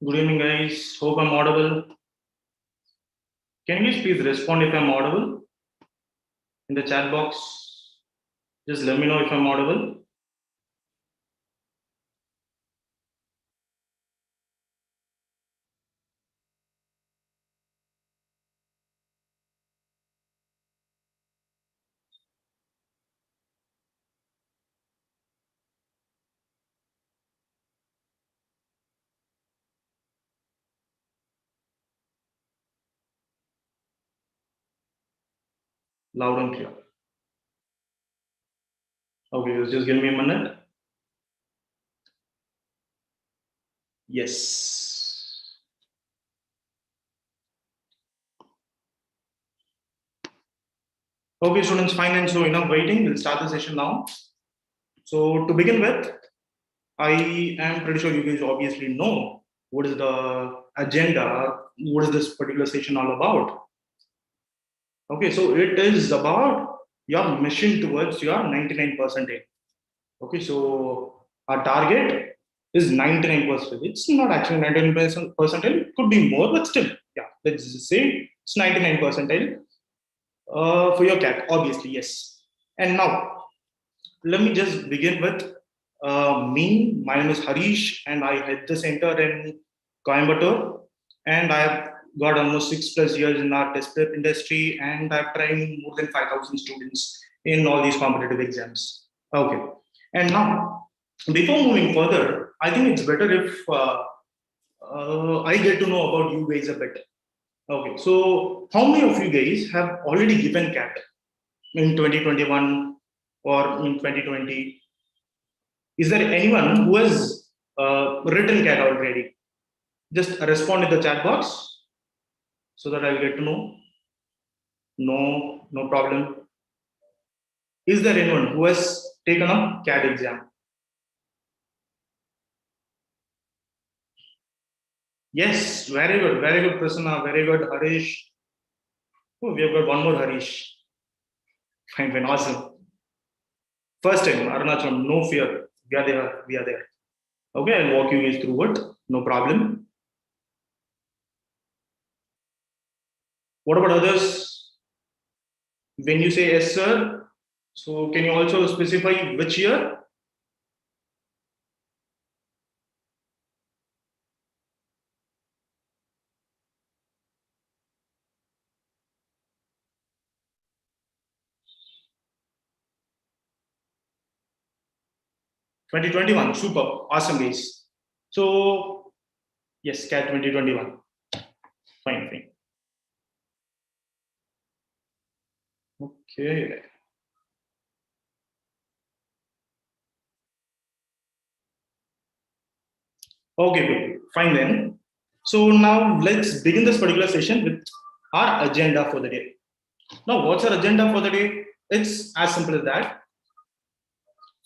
Good evening, guys. Hope I'm audible. Can you please respond if I'm audible in the chat box? Just let me know if I'm audible. Loud and clear. Okay, just give me a minute. Yes. Okay, students, fine. And so enough waiting. We'll start the session now. So to begin with, I am pretty sure you guys obviously know what is the agenda, what is this particular session all about. Okay, so it is about your mission towards your 99%. Okay, so our target is 99%. It's not actually 99%, it could be more, but still, yeah, let's just say it's 99% for your cat, obviously, yes. And now, let me just begin with me. My name is Harish, and I head the center in Coimbatore, and I have got almost 6+ years in our test prep industry, and I've trained more than 5,000 students in all these competitive exams. Okay, and now before moving further, I think it's better if I get to know about you guys a bit. Okay, so how many of you guys have already given CAT in 2021 or in 2020? Is there anyone who has written CAT already? Just respond in the chat box so that I'll get to know. No, no problem. Is there anyone who has taken a CAT exam? Yes, very good, Prasanna, very good, Harish. Oh, we have got one more Harish. Fine, awesome. First time, Arunachalam, no fear. We are there, we are there. Okay, I'll walk you guys through it, no problem. What about others? When you say yes, sir, so can you also specify which year? 2021, super, awesome guys. So, yes, CAT 2021. Fine. Okay. Okay, good. Fine then. So now let's begin this particular session with our agenda for the day. Now, what's our agenda for the day? It's as simple as that.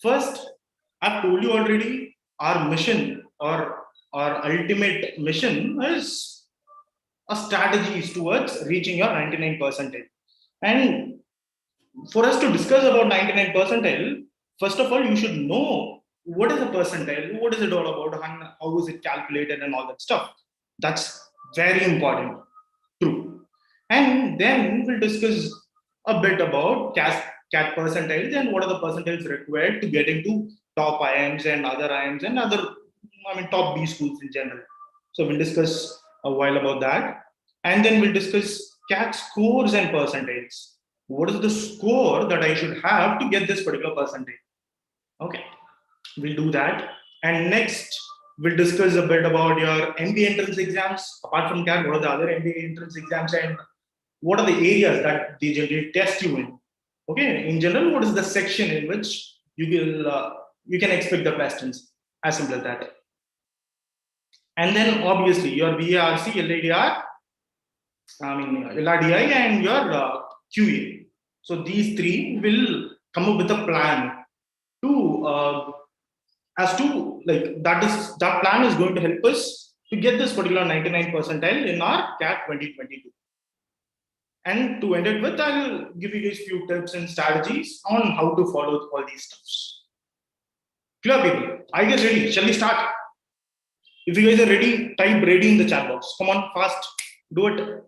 First, I've told you already, our mission or our ultimate mission is a strategy towards reaching your 99 percentile. And for us to discuss about 99 percentile, first of all, you should know what is a percentile, what is it all about, how is it calculated, and all that stuff. That's very important. True. And then we'll discuss a bit about CAT percentiles and what are the percentiles required to get into top IIMs and other IIMs and other, top B schools in general. So we'll discuss a while about that. And then we'll discuss CAT scores and percentiles. What is the score that I should have to get this particular percentage? Okay, we'll do that. And next, we'll discuss a bit about your MBA entrance exams. Apart from CAT, what are the other MBA entrance exams and what are the areas that they generally test you in? Okay, in general, what is the section in which you can expect the questions? As simple as that. And then obviously your VARC, LADR, LRDI, and your QA. So these three will come up with a plan to as to like that plan is going to help us to get this particular 99 percentile in our CAT 2022. And to end it with, I'll give you guys few tips and strategies on how to follow all these steps. Clear, people? Are you guys ready? Shall we start? If you guys are ready, type ready in the chat box. Come on, fast, do it.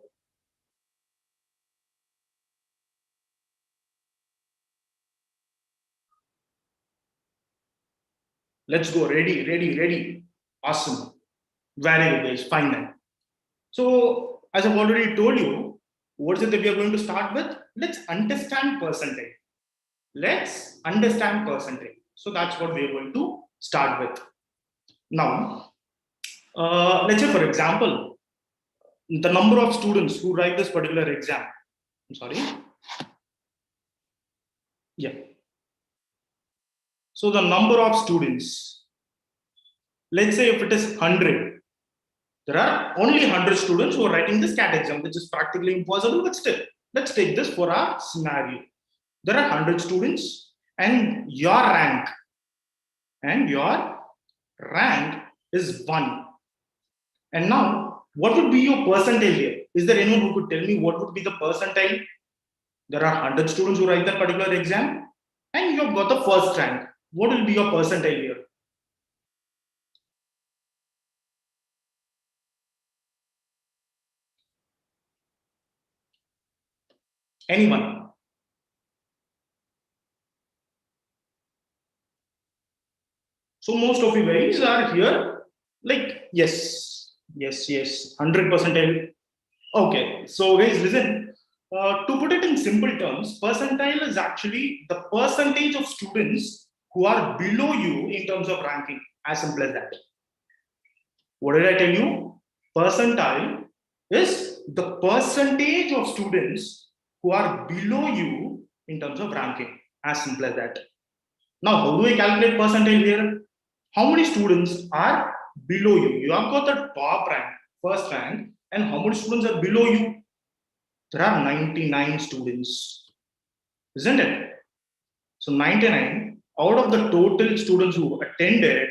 Let's go. Ready, ready, ready. Awesome. Very good, guys. Fine then. So, as I've already told you, what is it that we are going to start with? Let's understand percentage. Let's understand percentage. So, that's what we are going to start with. Now, let's say, for example, the number of students who write this particular exam. I'm sorry. Yeah. So, the number of students, let's say if it is 100, there are only 100 students who are writing this CAT exam, which is practically impossible, but still, let's take this for our scenario. There are 100 students and your rank is 1. And now, what would be your percentile here? Is there anyone who could tell me what would be the percentile? There are 100 students who write that particular exam and you've got the first rank. What will be your percentile here? Anyone? So most of you guys are here like, yes, 100%. Okay, so guys, listen. To put it in simple terms, percentile is actually the percentage of students who are below you in terms of ranking. As simple as that. What did I tell you? Percentile is the percentage of students who are below you in terms of ranking. As simple as that. Now, how do I calculate percentile here? How many students are below you? You have got the top rank, first rank, and how many students are below you? There are 99 students, isn't it? So 99 out of the total students who attended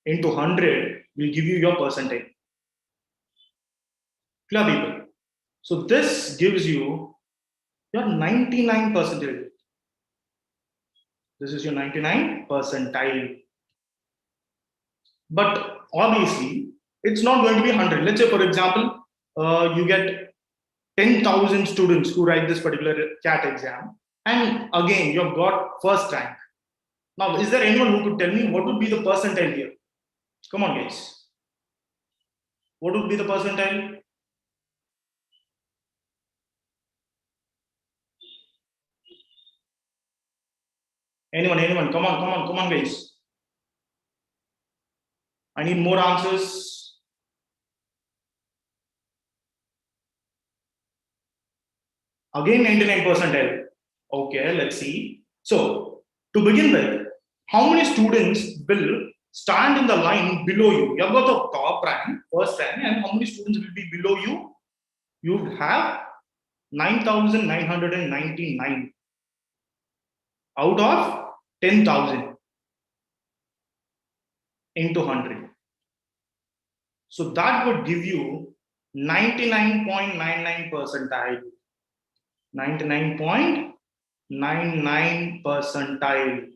into 100 will give you your percentage. Clear, people? So this gives you your 99 percentile. This is your 99 percentile. But obviously, it's not going to be 100. Let's say, for example, you get 10,000 students who write this particular CAT exam. And again, you've got first rank. Now, is there anyone who could tell me what would be the percentile here? Come on, guys. What would be the percentile? Anyone? Come on, guys. I need more answers. Again, 99 percentile. Okay, let's see. So, to begin with, how many students will stand in the line below you? You have got the top rank, first rank, and how many students will be below you? You have 9,999 out of 10,000 into 100. So that would give you 99.99 percentile. 99.99 percentile.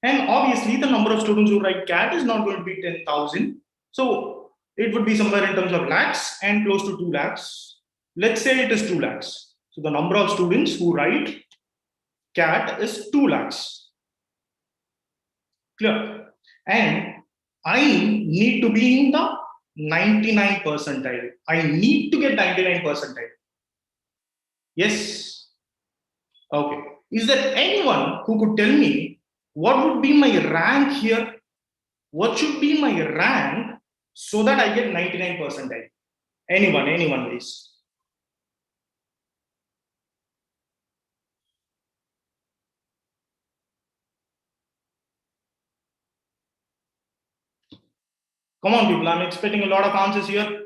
And obviously, the number of students who write CAT is not going to be 10,000. So it would be somewhere in terms of lakhs and close to 2 lakhs. Let's say it is 2 lakhs. So the number of students who write CAT is 2 lakhs. Clear? And I need to be in the 99 percentile. I need to get 99 percentile. Yes. Okay. Is there anyone who could tell me what would be my rank here? What should be my rank so that I get 99 percentile? Anyone, please. Come on, people. I'm expecting a lot of answers here.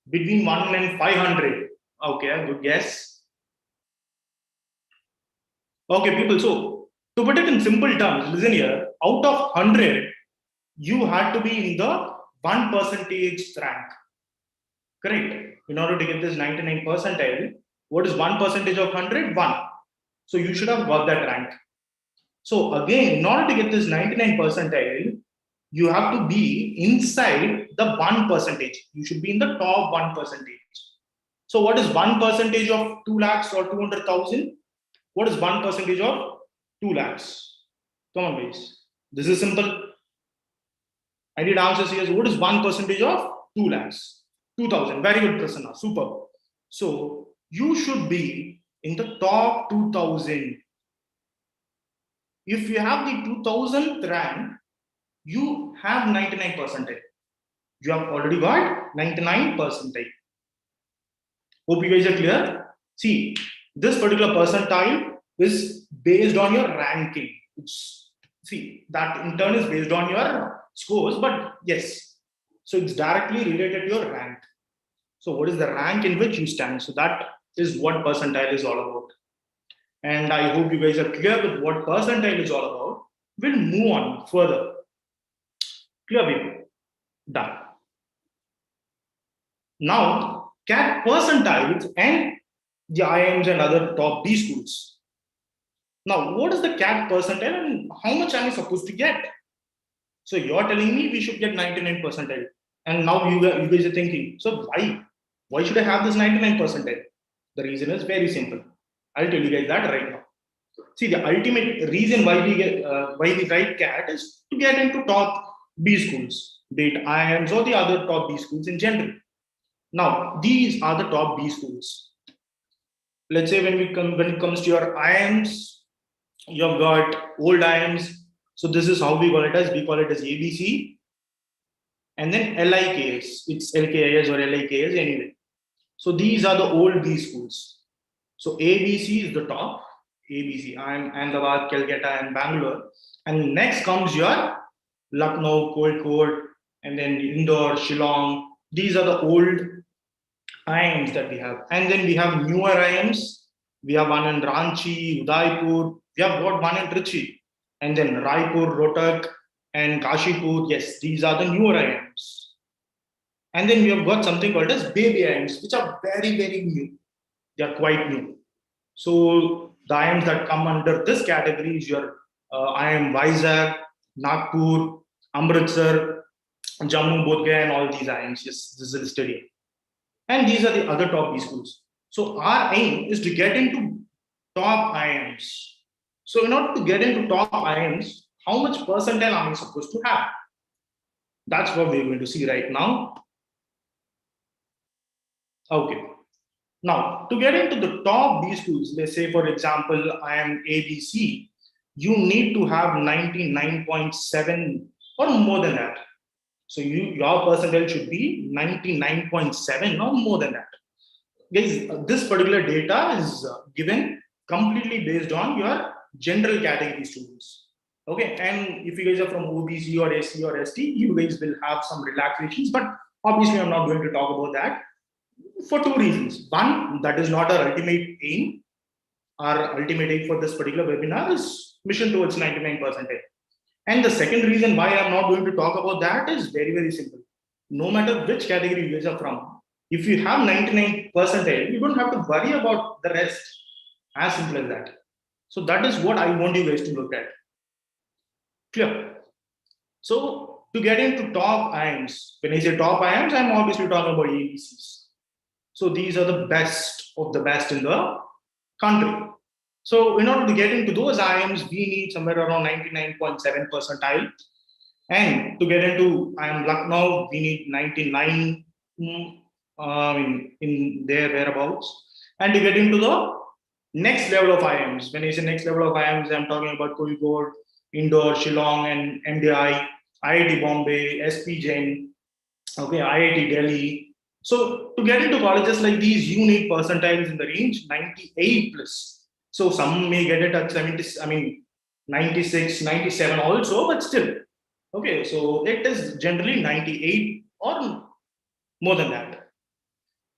Between 1 and 500. Okay, good guess. Okay, people. So, to put it in simple terms, listen here. Out of 100, you had to be in the 1% rank. Correct. In order to get this 99 percentile, what is 1% of 100? 1. So you should have got that rank. So again, in order to get this 99 percentile, you have to be inside the 1%. You should be in the top 1%. So what is 1% of 2 lakhs or 200,000? What is 1% of 2 lakhs? Come on, guys. This is simple. I did answers here. What is 1% of 2 lakhs? 2,000. Very good, Prasanna. Super. So you should be in the top 2,000. If you have the 2,000th rank, you have 99 percentile. You have already got 99 percentile. Hope you guys are clear. See, this particular percentile is based on your ranking. See, that in turn is based on your scores, but yes, so it's directly related to your rank. So what is the rank in which you stand? So that is what percentile is all about. And I hope you guys are clear with what percentile is all about. We'll move on further. Clear, people? Done. Now, CAT percentiles and the IIMs and other top B schools. Now, what is the CAT percentile and how much am I supposed to get? So you're telling me we should get 99 percentile. And now you guys are thinking, so why? Why should I have this 99 percentile? The reason is very simple. I'll tell you guys that right now. See, the ultimate reason why we write CAT is to get into top B schools, be it IIMs or the other top B schools in general. Now, these are the top B schools. Let's say when it comes to your IIMs, you've got old IIMs. So this is how we call it as. We call it as ABC, and then LIKS. It's LKIS or LIKS anyway. So these are the old B schools. So ABC is the top. ABC, I'm Ahmedabad, Calcutta, and Bangalore. And next comes your Lucknow, Coimbatore, and then Indore, Shillong. These are the old IIMs that we have. And then we have newer IIMs. We have one in Ranchi, Udaipur. We have got one in Trichy. And then Raipur, Rohtak, and Kashipur. Yes, these are the newer IIMs. And then we have got something called as baby IIMs, which are very, very new. They are quite new. So the IIMs that come under this category is your IIM Vizag, Nagpur, Amritsar, Jammu, Bodh and all these IIMs. Yes, this is listed here. And these are the other top B schools. So our aim is to get into top IIMs. So in order to get into top IIMs, how much percentile are we supposed to have? That's what we're going to see right now. Okay. Now, to get into the top B schools, let's say, for example, I am ABC, you need to have 99.7 or more than that. So your percentile should be 99.7 or more than that. Guys, this particular data is given completely based on your general category students. Okay, and if you guys are from OBC or SC or ST, you guys will have some relaxations, but obviously I'm not going to talk about that for two reasons. One, that is not our ultimate aim. Our ultimate aim for this particular webinar is mission towards 99 percentile. And the second reason why I'm not going to talk about that is very, very simple. No matter which category you guys are from, if you have 99 percentile, you don't have to worry about the rest. As simple as that. So that is what I want you guys to look at. Clear? So to get into top IIMs, when I say top IIMs, I'm obviously talking about ABCs. So these are the best of the best in the country. So in order to get into those IIMs, we need somewhere around 99.7 percentile. And to get into IIM Lucknow, we need 99 in their whereabouts. And to get into the next level of IIMs, when I say next level of IIMs, I'm talking about Coimbatore, Indore, Shillong, and MDI, IIT Bombay, SP Jain, okay, IIT Delhi. So to get into colleges like these, you need percentiles in the range 98 plus. So some may get it at 70, 96, 97 also, but still. Okay, so it is generally 98 or more than that.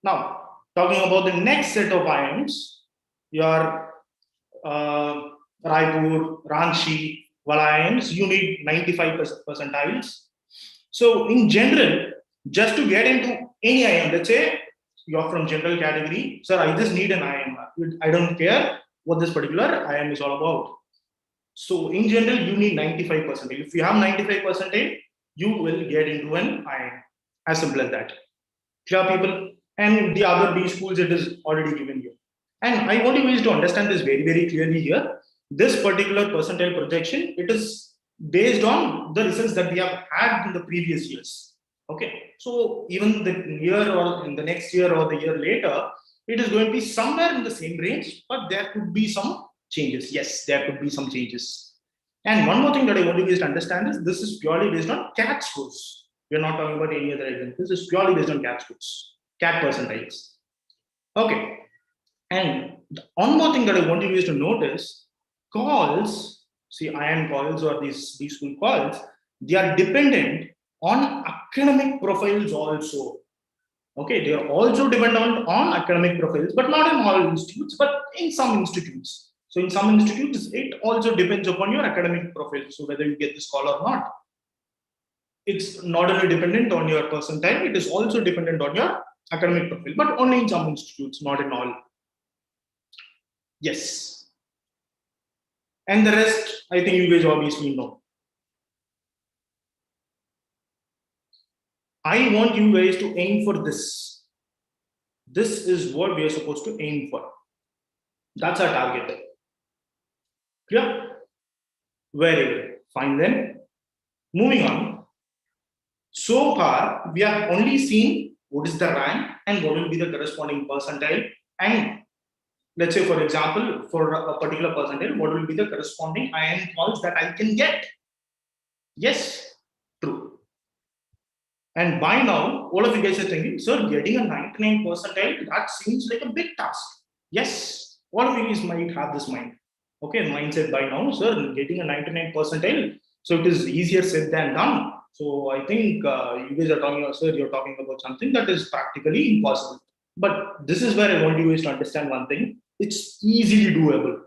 Now, talking about the next set of IIMs, your Raipur, Ranchi, IIMs, you need 95 percentiles. So in general, just to get into any IIM. Let's say you're from general category. Sir, I just need an IIM. I don't care what this particular IIM is all about. So in general, you need 95%. If you have 95%, you will get into an IIM. As simple as that. Clear, people? And the other B schools, it is already given you. And I want you guys to understand this very, very clearly here. This particular percentile projection, it is based on the results that we have had in the previous years. Okay. So even the year or in the next year or the year later, it is going to be somewhere in the same range, but there could be some changes. Yes, there could be some changes. And one more thing that I want you guys to understand is this is purely based on CAT scores. We're not talking about any other exam. This is purely based on CAT scores, CAT percentiles. Okay. And one more thing that I want you guys to notice, calls, see IIM calls or these school calls, they are dependent on academic profiles also. Okay, they are also dependent on academic profiles, but not in all institutes, but in some institutes. So in some institutes, it also depends upon your academic profile. So whether you get this call or not. It's not only dependent on your percentile, it is also dependent on your academic profile, but only in some institutes, not in all. Yes. And the rest, I think you guys obviously know. I want you guys to aim for this. This is what we are supposed to aim for. That's our target. Clear? Very well. Fine then. Moving on. So far, we have only seen what is the rank and what will be the corresponding percentile. And let's say, for example, for a particular percentile, what will be the corresponding IIM calls that I can get? Yes, true. And by now, all of you guys are thinking, sir, getting a 99 percentile, that seems like a big task. Yes, all of you guys might have this mind. Okay, mindset by now, sir, getting a 99 percentile, so it is easier said than done. So I think you guys are talking, sir, you're talking about something that is practically impossible. But this is where I want you guys to understand one thing. It's easily doable.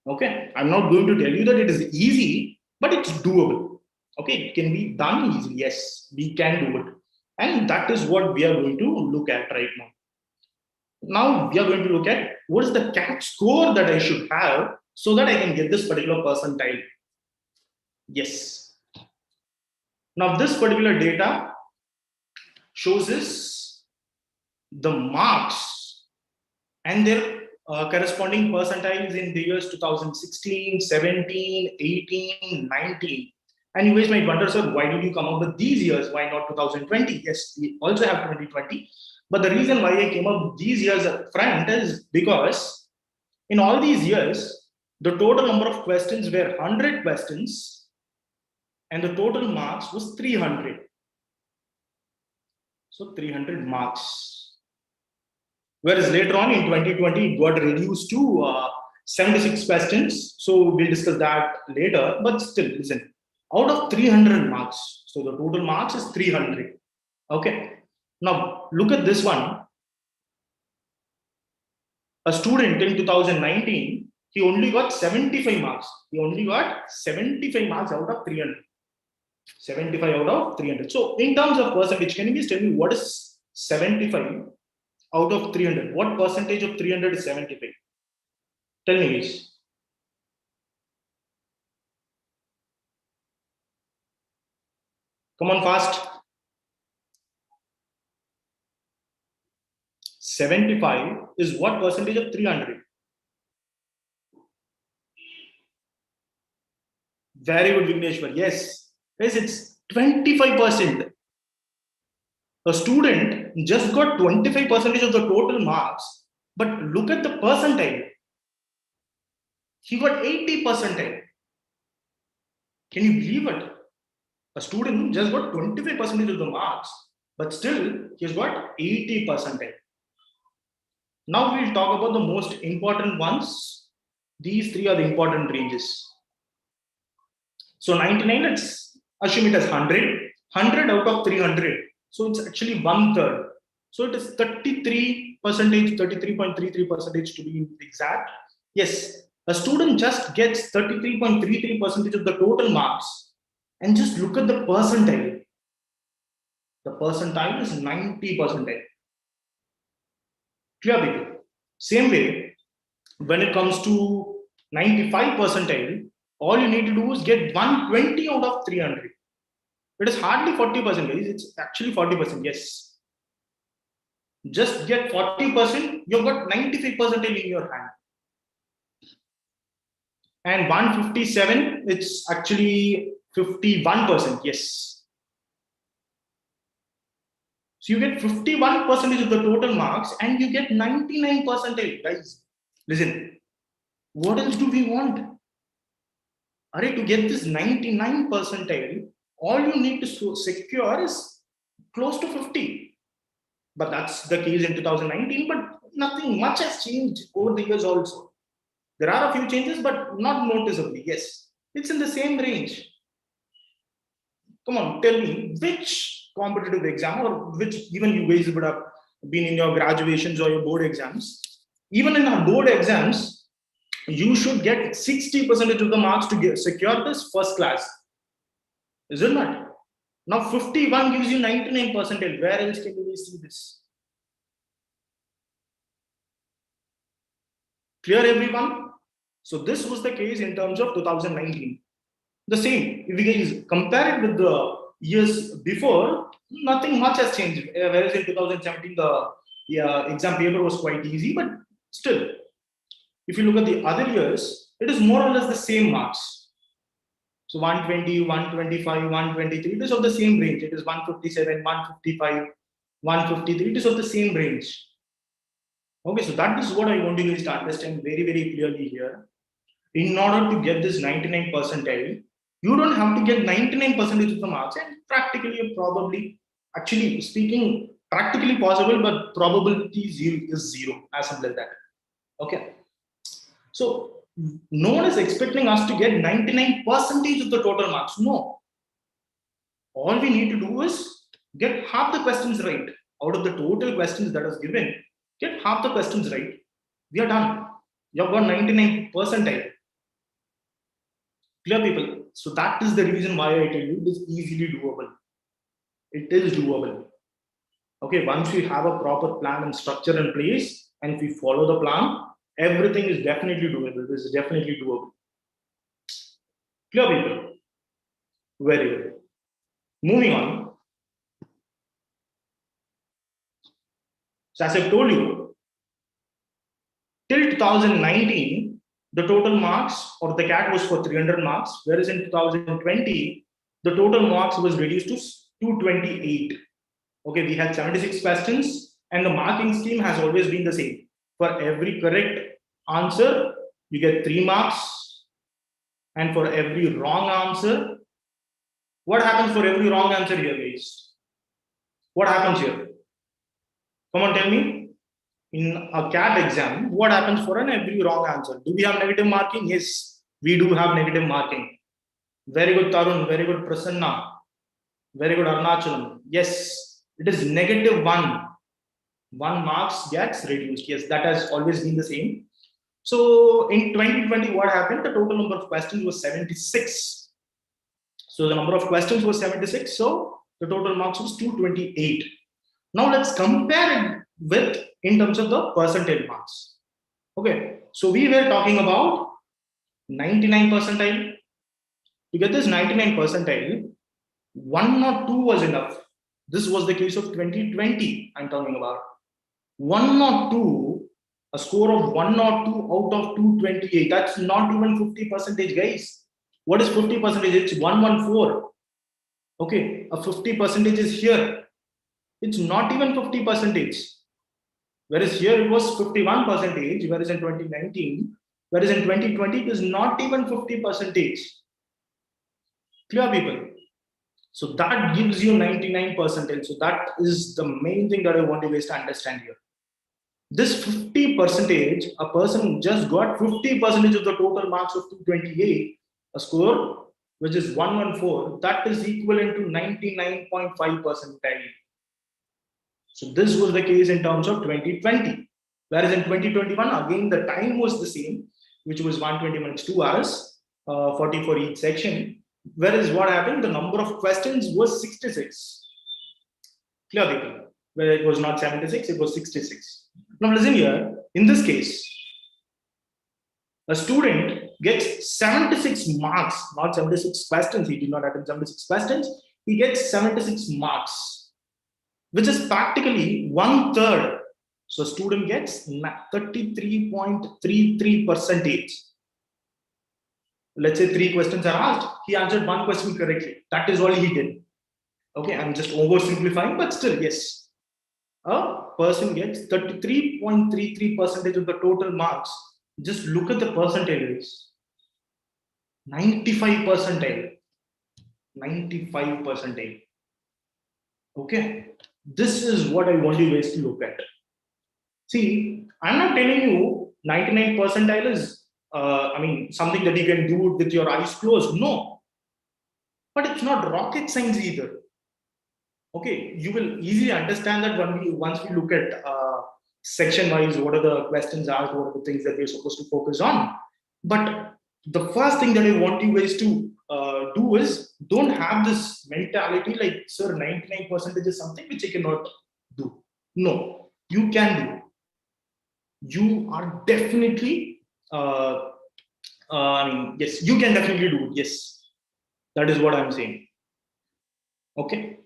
Okay, I'm not going to tell you that it is easy, but it's doable. Okay, it can be done easily. Yes, we can do it. And that is what we are going to look at right now. Now we are going to look at what is the CAT score that I should have so that I can get this particular percentile. Yes. Now this particular data shows us the marks and their corresponding percentiles in the years 2016, 17, 18, 19. And you guys might wonder, sir, why did you come up with these years? Why not 2020? Yes, we also have 2020. But the reason why I came up with these years up front is because in all these years, the total number of questions were 100 questions and the total marks was 300. So 300 marks. Whereas later on in 2020, it got reduced to 76 questions. So we'll discuss that later. But still, listen, out of 300 marks, so the total marks is 300. Okay. Now look at this one. A student in 2019, he only got 75 marks. He only got 75 marks out of 300. 75 out of 300. So in terms of percentage, can you please tell me what is 75 out of 300? What percentage of 300 is 75? Tell me, please. Come on, fast. 75 is what percentage of 300? Very good, Vigneshwar. Yes. Yes, it's 25%. A student just got 25% of the total marks, but look at the percentile. He got 80 percentile. Can you believe it? A student just got 25% of the marks, but still he has got 80 percentile. Now we'll talk about the most important ones. These three are the important ranges. So 99, let's assume it as 100. 100 out of 300. So it's actually 1/3. So it is 33%, 33.33% to be exact. Yes, a student just gets 33.33% of the total marks. And just look at the percentile. The percentile is 90 percentile. Clear, people? Same way, when it comes to 95 percentile, all you need to do is get 120 out of 300. It is hardly 40%, guys. It's actually 40%. Yes. Just get 40%, you've got 95% in your hand. And 157, it's actually 51%. Yes. So you get 51% of the total marks and you get 99%. Guys, listen, what else do we want? Alright, to get this 99 percentile, all you need to secure is close to 50. But that's the case in 2019, but nothing much has changed over the years also. There are a few changes, but not noticeably. Yes, it's in the same range. Come on, tell me which competitive exam or which even you guys would have been in your graduations or your board exams. Even in our board exams, you should get 60% of the marks to secure this first class. Isn't it? Now 51 gives you 99%. Where else can we see this? Clear, everyone? So this was the case in terms of 2019. The same, if you guys compare it with the years before, nothing much has changed. Whereas in 2017, the exam paper was quite easy, but still, if you look at the other years, it is more or less the same marks. So 120, 125, 123, it is of the same range. It is 157, 155, 153, it is of the same range. Okay, so that is what I want you guys to understand very, very clearly here. In order to get this 99 percentile, you don't have to get 99% of the marks, and practically, probably, actually speaking, practically possible, but probability is zero, as simple as that. Okay. So no one is expecting us to get 99% of the total marks. No. All we need to do is get half the questions right. Out of the total questions that is given, get half the questions right. We are done. You've got 99 percentile. Clear, people? So that is the reason why I tell you it is easily doable. It is doable. Okay, once we have a proper plan and structure in place, and if we follow the plan, everything is definitely doable. This is definitely doable. Clear, people? Very good. Moving on. So as I've told you, till 2019, the total marks or the CAT was for 300 marks, whereas in 2020, the total marks was reduced to 228. Okay, we had 76 questions, and the marking scheme has always been the same. For every correct answer, you get 3 marks, and for every wrong answer, what happens for every wrong answer here, guys? What happens here? Come on, tell me. In a CAT exam, what happens for every wrong answer? Do we have negative marking? Yes, we do have negative marking. Very good, Tarun. Very good, Prasanna. Very good, Arnachalam. Yes, it is -1. 1 marks gets reduced. Yes, that has always been the same. So in 2020, what happened? The total number of questions was 76. So the number of questions was 76. So the total marks was 228. Now let's compare it with in terms of the percentile marks. Okay, so we were talking about 99 percentile. To get this 99 percentile, 102 was enough. This was the case of 2020. I'm talking about 102, a score of 102 out of 228. That's not even 50%, guys. What is 50%? It's 114. Okay, a 50% is here. It's not even 50%. Whereas here it was 51%, whereas in 2019, whereas in 2020, it is not even 50%. Clear, people? So that gives you 99%. So that is the main thing that I want you guys to understand here. This 50%, a person just got 50% of the total marks of 228, a score which is 114, that is equivalent to 99.5%. So this was the case in terms of 2020. Whereas in 2021, again, the time was the same, which was 120 minutes, 2 hours, 40 for each section. Whereas what happened, the number of questions was 66. Clear, people? Where it was not 76, it was 66. Now listen here. In this case, a student gets 76 marks, not 76 questions. He did not attempt 76 questions. He gets 76 marks, which is practically 1/3. So student gets 33.33 percentage. Let's say 3 questions are asked. He answered 1 question correctly. That is all he did. Okay, I'm just oversimplifying, but still, yes. A person gets 33.33 percentage of the total marks. Just look at the percentages. 95 percentile. 95 percentile. Okay, this is what I want you guys to look at. See, I'm not telling you 99 percentile is, something that you can do with your eyes closed. No, but it's not rocket science either. Okay, you will easily understand that once we look at section wise, what are the questions asked, what are the things that we're supposed to focus on. But the first thing that I want you guys to do is don't have this mentality like, sir, 99% is something which I cannot do. No, you can do. You are definitely, yes, you can definitely do it. Yes, that is what I'm saying. Okay,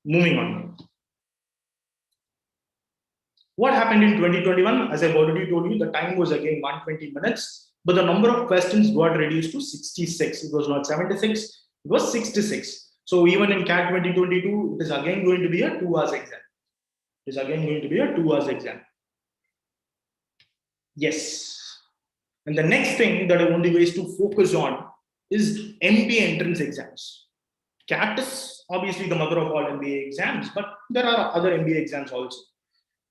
moving on. What happened in 2021? As I've already told you, the time was again 120 minutes, but the number of questions got reduced to 66. It was not 76, it was 66. So even in CAT 2022, it is again going to be a 2 hours exam. It is again going to be a 2 hours exam. Yes. And the next thing that I want you guys to focus on is MBA entrance exams. CAT is obviously the mother of all MBA exams, but there are other MBA exams also.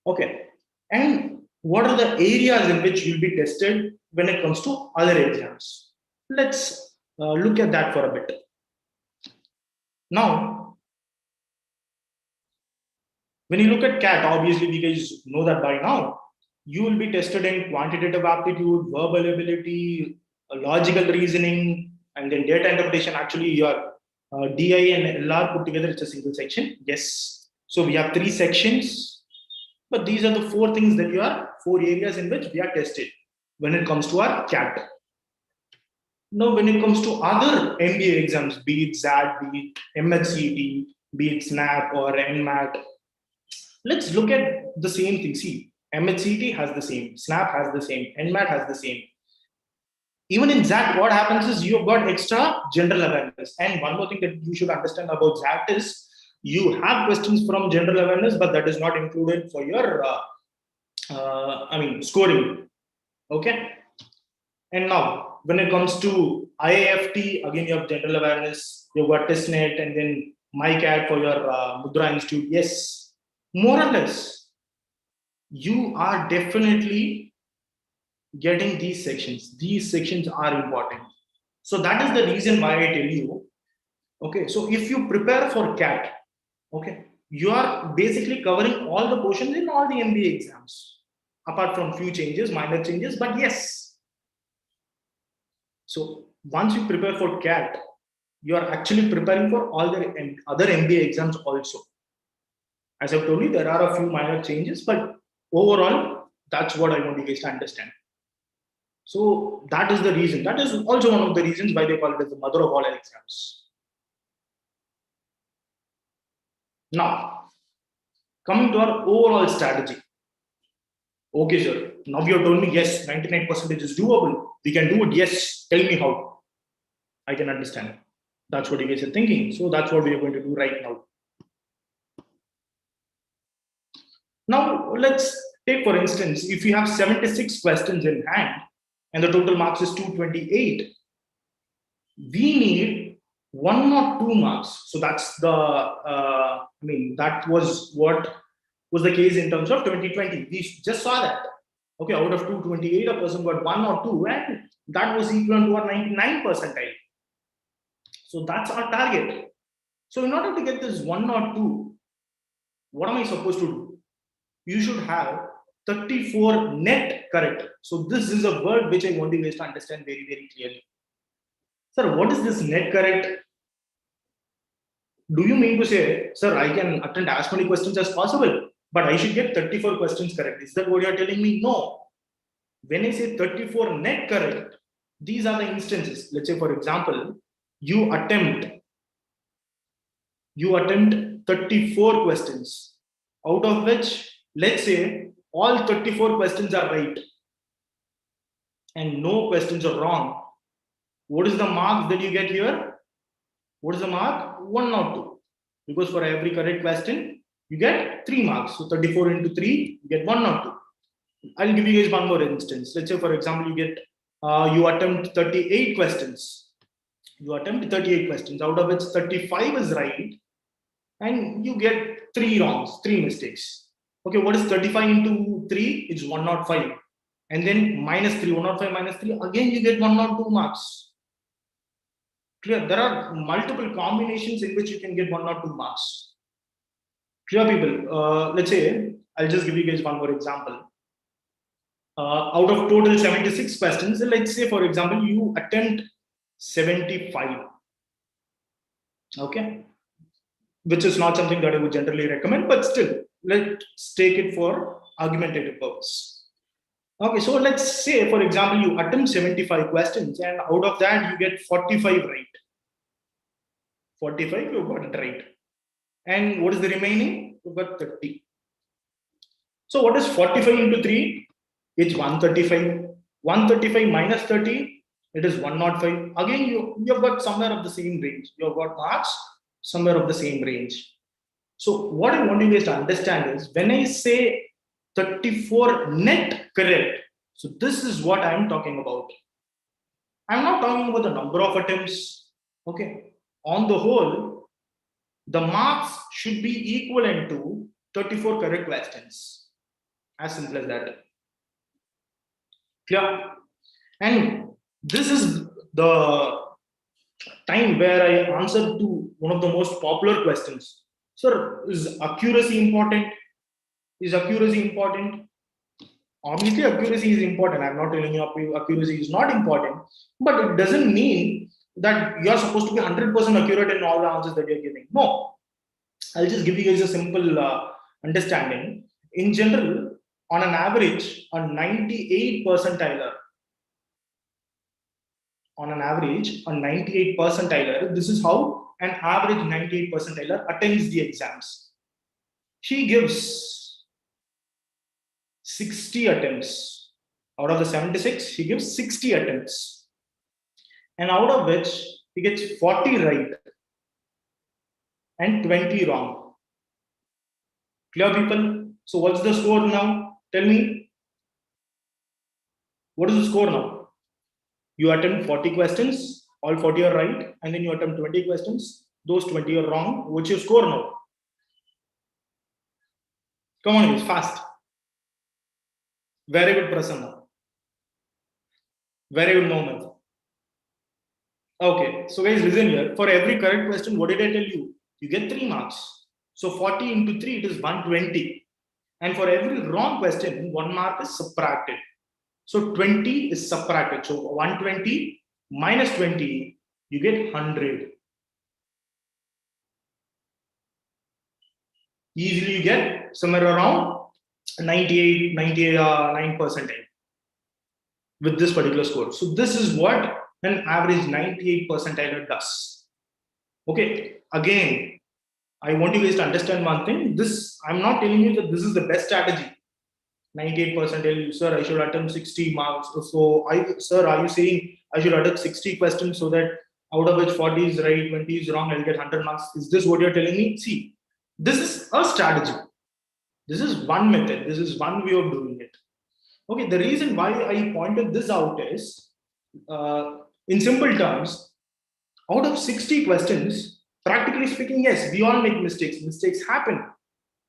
Okay. And what are the areas in which you'll be tested when it comes to other exams? Let's look at that for a bit. Now, when you look at CAT, obviously you guys know that by now, you will be tested in quantitative aptitude, verbal ability, logical reasoning, and then data interpretation. Actually, your DI and LR put together, it's a single section. Yes. So we have 3 sections, but these are the 4 things that you are 4 areas in which we are tested when it comes to our CAT. Now, when it comes to other MBA exams, be it XAT, be it MHCT, be it SNAP or NMAT, let's look at the same thing. See, MHCT has the same, SNAP has the same, NMAT has the same. Even in XAT, what happens is you've got extra general awareness. And one more thing that you should understand about XAT is you have questions from general awareness, but that is not included for your scoring. Okay. And now, when it comes to IIFT, again, you have general awareness, you've got testnet, and then MyCAT for your Mudra Institute. Yes, more or less, you are definitely getting these sections. These sections are important. So that is the reason why I tell you, okay, so if you prepare for CAT, okay, you are basically covering all the portions in all the MBA exams, apart from few changes, minor changes, but yes. So once you prepare for CAT, you are actually preparing for all the other MBA exams also. As I've told you, there are a few minor changes, but overall, that's what I want you guys to understand. So that is the reason. That is also one of the reasons why they call it as the mother of all exams. Now, coming to our overall strategy. Okay, sir. Now you have told me, yes, 99% is doable. We can do it. Yes. Tell me how. I can understand. That's what you guys are thinking. So that's what we are going to do right now. Now, let's take, for instance, if you have 76 questions in hand and the total marks is 228, we need 1 or 2 marks. So that's the, that was what was the case in terms of 2020. We just saw that. Okay, out of 228, a person got 1 or 2, and that was equivalent to our 99 percentile. So that's our target. So in order to get this 1 or 2, what am I supposed to do? You should have 34 net correct. So this is a word which I want you guys to understand very, very clearly. Sir, what is this net correct? Do you mean to say, sir, I can attend as many questions as possible, but I should get 34 questions correct? Is that what you're telling me? No. When I say 34 net correct, these are the instances. Let's say, for example, you attempt 34 questions, out of which, let's say, all 34 questions are right and no questions are wrong. What is the mark that you get here? What is the mark? 1 or 2. Because for every correct question, you get 3 marks. So 34 into 3, you get 1 or 2. I'll give you guys one more instance. Let's say, for example, you attempt 38 questions. You attempt 38 questions, out of which 35 is right, and you get 3 wrongs, 3 mistakes. Okay, what is 35 into 3? It's 105. And then minus 3, 105 minus 3, again you get 102 marks. Clear? There are multiple combinations in which you can get 102 marks. Clear, people? Let's say, I'll just give you guys one more example. Out of total 76 questions, let's say, for example, you attempt 75. Okay, which is not something that I would generally recommend, but still, let's take it for argumentative purpose. Okay, so let's say, for example, you attempt 75 questions, and out of that, you get 45 right. 45, you got it right. And what is the remaining? You got 30. So what is 45 into 3? It's 135. 135 minus 30, it is 105. Again, you've got somewhere of the same range. You've got marks somewhere of the same range. So what I want you guys to understand is, when I say 34 net correct, so this is what I'm talking about. I'm not talking about the number of attempts. Okay. On the whole, the marks should be equivalent to 34 correct questions. As simple as that. Clear? And this is the time where I answered to one of the most popular questions. Sir, is accuracy important? Is accuracy important? Obviously, accuracy is important. I'm not telling you accuracy is not important, but it doesn't mean that you're supposed to be 100% accurate in all the answers that you're giving. No. I'll just give you guys a simple understanding. In general, on an average, a 98 percentiler, this is how an average 98 percentiler attends the exams. He gives 60 attempts. Out of the 76, he gives 60 attempts. And out of which he gets 40 right and 20 wrong. Clear, people? So what's the score now? Tell me. What is the score now? You attempt 40 questions, all 40 are right, and then you attempt 20 questions, those 20 are wrong. What's your score now? Come on, it's fast. Very good, Prasanna. Very good, Mohammed. Okay, so guys, listen here. For every correct question, what did I tell you? You get 3 marks. So 40 into 3, it is 120. And for every wrong question, 1 mark is subtracted. So 20 is subtracted. So 120 minus 20, you get 100. Easily you get somewhere around 99 percentile with this particular score. So this is what an average 98 percentile does. Okay, again, I want you guys to understand one thing. I'm not telling you that this is the best strategy. 98 percentile, sir, I should attempt 60 marks. So, sir, are you saying I should attempt 60 questions so that out of which 40 is right, 20 is wrong, I'll get 100 marks? Is this what you're telling me? See, this is a strategy. This is one method. This is one way of doing it. Okay, the reason why I pointed this out is, in simple terms, out of 60 questions, practically speaking, yes, we all make mistakes. Mistakes happen.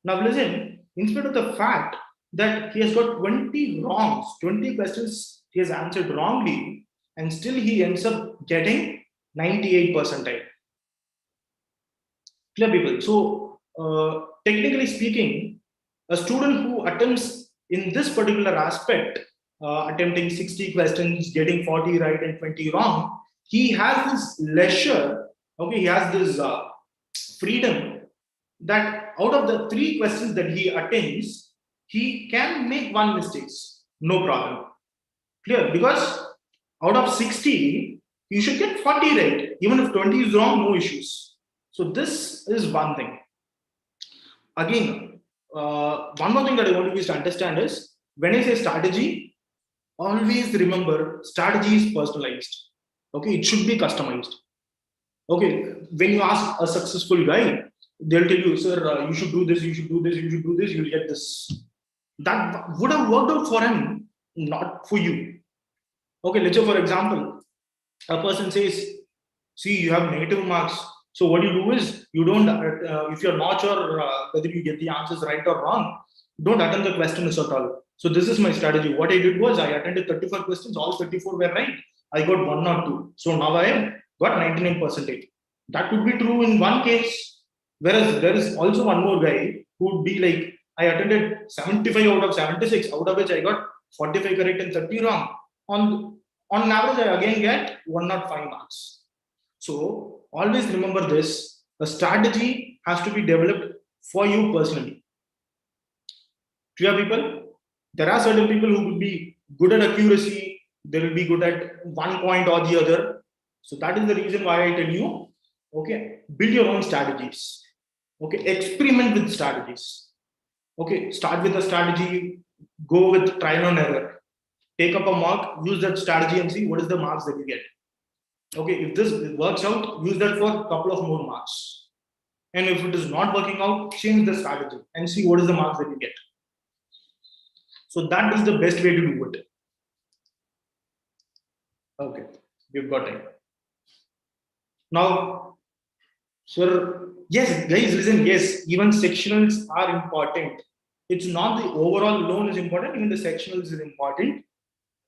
Now listen, instead of the fact that he has got 20 wrongs, 20 questions he has answered wrongly, and still he ends up getting 98 percentile. Clear, people? So, technically speaking, a student who attempts in this particular aspect, attempting 60 questions, getting 40 right and 20 wrong, he has this leisure, okay, he has this freedom that out of the 3 questions that he attends, he can make 1 mistake. No problem. Clear? Because out of 60, you should get 40 right. Even if 20 is wrong, no issues. So this is one thing. Again, one more thing that I want you to understand is when I say strategy, always remember strategy is personalized. Okay, it should be customized. Okay, when you ask a successful guy, they'll tell you, sir, you should do this, you should do this, you should do this, you'll get this. That would have worked out for him, not for you. Okay, let's say for example, a person says, see, you have negative marks. So what you do is, you don't, if you're not sure whether you get the answers right or wrong, don't attempt the questions at all. So this is my strategy. What I did was, I attended 34 questions, all 34 were right. I got 1 or 2. So now I got 99%. That could be true in one case. Whereas there is also one more guy who would be like, I attended 75 out of 76, out of which I got 45 correct and 30 wrong. On average, I again get 105 marks. So always remember this, a strategy has to be developed for you personally. Clear, people? There are certain people who will be good at accuracy, they will be good at one point or the other. So that is the reason why I tell you, okay, build your own strategies. Okay, experiment with strategies. Okay, start with a strategy, go with trial and error. Take up a mark, use that strategy and see what is the marks that you get. Okay, if this works out, use that for a couple of more marks. And if it is not working out, change the strategy and see what is the marks that you get. So that is the best way to do it. Okay, we've got it. Now, sir, yes, guys, listen, yes, even sectionals are important. It's not the overall loan is important, even the sectionals is important.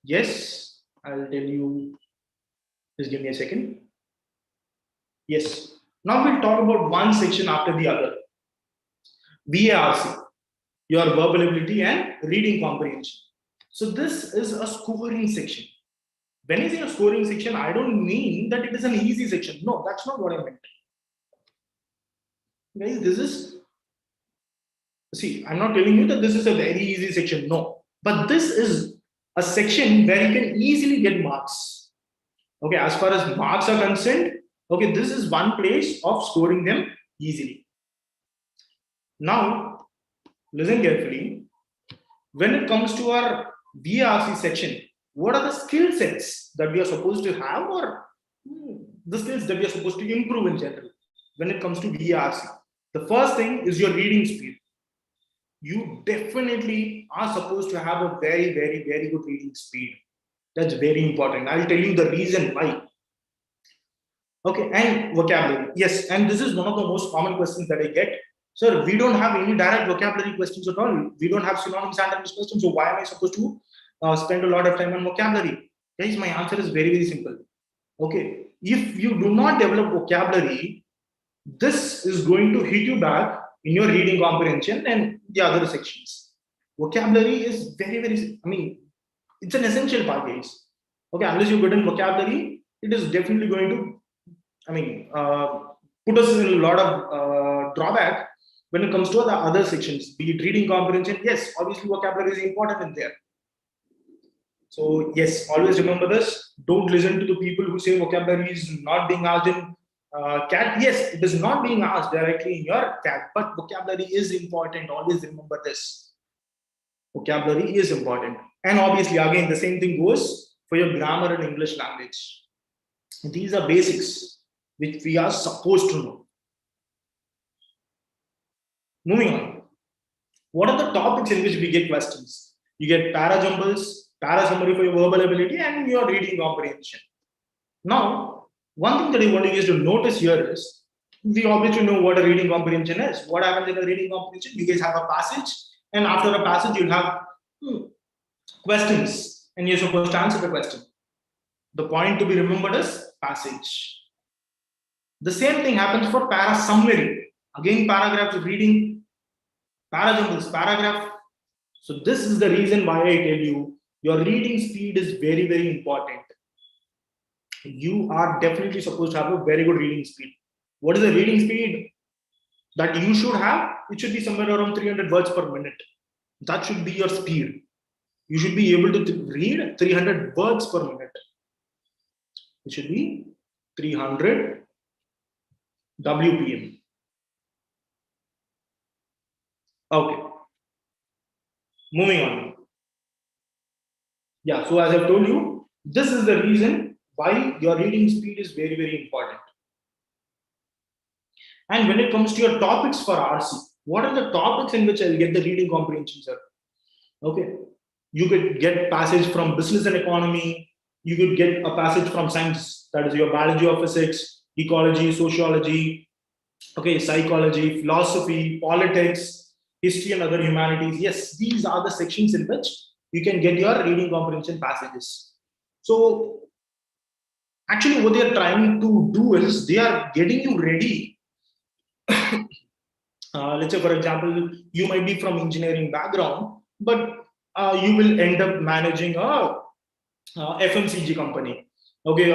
Yes, I'll tell you. Just give me a second. Yes. Now we'll talk about one section after the other. VARC, your verbal ability and reading comprehension. So this is a scoring section. When I say a scoring section, I don't mean that it is an easy section. No, that's not what I meant. Guys, this is, see, I'm not telling you that this is a very easy section. No, but this is a section where you can easily get marks. Okay, as far as marks are concerned, okay, this is one place of scoring them easily. Now, listen carefully. When it comes to our VRC section, what are the skill sets that we are supposed to have, or the skills that we are supposed to improve in general when it comes to VRC? The first thing is your reading speed. You definitely are supposed to have a very, very, very good reading speed. That's very important. I'll tell you the reason why. Okay, and vocabulary. Yes, and this is one of the most common questions that I get. Sir, we don't have any direct vocabulary questions at all. We don't have synonyms and antonyms questions. So why am I supposed to spend a lot of time on vocabulary? Guys, my answer is very, very simple. Okay, if you do not develop vocabulary, this is going to hit you back in your reading comprehension and the other sections. Vocabulary is very, very, I mean, it's an essential part, guys. Okay, unless you're good in vocabulary, it is definitely going to, I mean, put us in a lot of drawback when it comes to the other sections, be it reading comprehension. Yes, obviously vocabulary is important in there. So yes, always remember this. Don't listen to the people who say vocabulary is not being asked in CAT. Yes, it is not being asked directly in your CAT, but vocabulary is important. Always remember this. Vocabulary is important. And obviously, again, the same thing goes for your grammar and English language. These are basics which we are supposed to know. Moving on. What are the topics in which we get questions? You get para jumbles, para summary for your verbal ability, and your reading comprehension. Now, one thing that I want you guys to notice here is, we obviously know what a reading comprehension is. What happens in a reading comprehension? You guys have a passage, and after a passage, you'll have questions, and you're supposed to answer the question. The point to be remembered is passage. The same thing happens for para summary. Again, paragraphs of reading, para jumbles, paragraph. So this is the reason why I tell you, your reading speed is very, very important. You are definitely supposed to have a very good reading speed. What is the reading speed? that you should have, it should be somewhere around 300 words per minute. That should be your speed. You should be able to read 300 words per minute. It should be 300 WPM. Okay, moving on. Yeah, so as I've told you, this is the reason why your reading speed is very, very important. And when it comes to your topics for RC, what are the topics in which I'll get the reading comprehension, sir? Okay, you could get passage from business and economy. You could get a passage from science, that is your biology or physics, ecology, sociology, okay, psychology, philosophy, politics, history, and other humanities. Yes, these are the sections in which you can get your reading comprehension passages. So, actually, what they are trying to do is they are getting you ready. Let's say, for example, you might be from engineering background, but you will end up managing a FMCG company. Okay,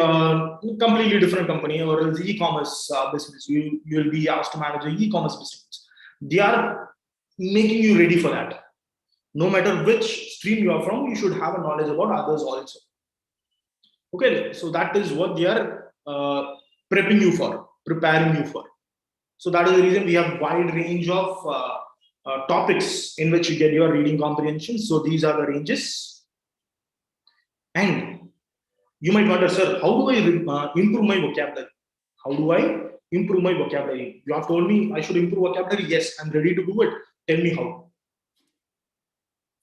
completely different company, or else e-commerce business. You will be asked to manage an e-commerce business. They are making you ready for that. No matter which stream you are from, you should have a knowledge about others also. Okay, so that is what they are prepping you for, preparing you for. So that is the reason we have wide range of topics in which you get your reading comprehension. So these are the ranges. And you might wonder, sir, how do I improve my vocabulary? How do I improve my vocabulary? You have told me I should improve vocabulary. Yes, I'm ready to do it. Tell me how.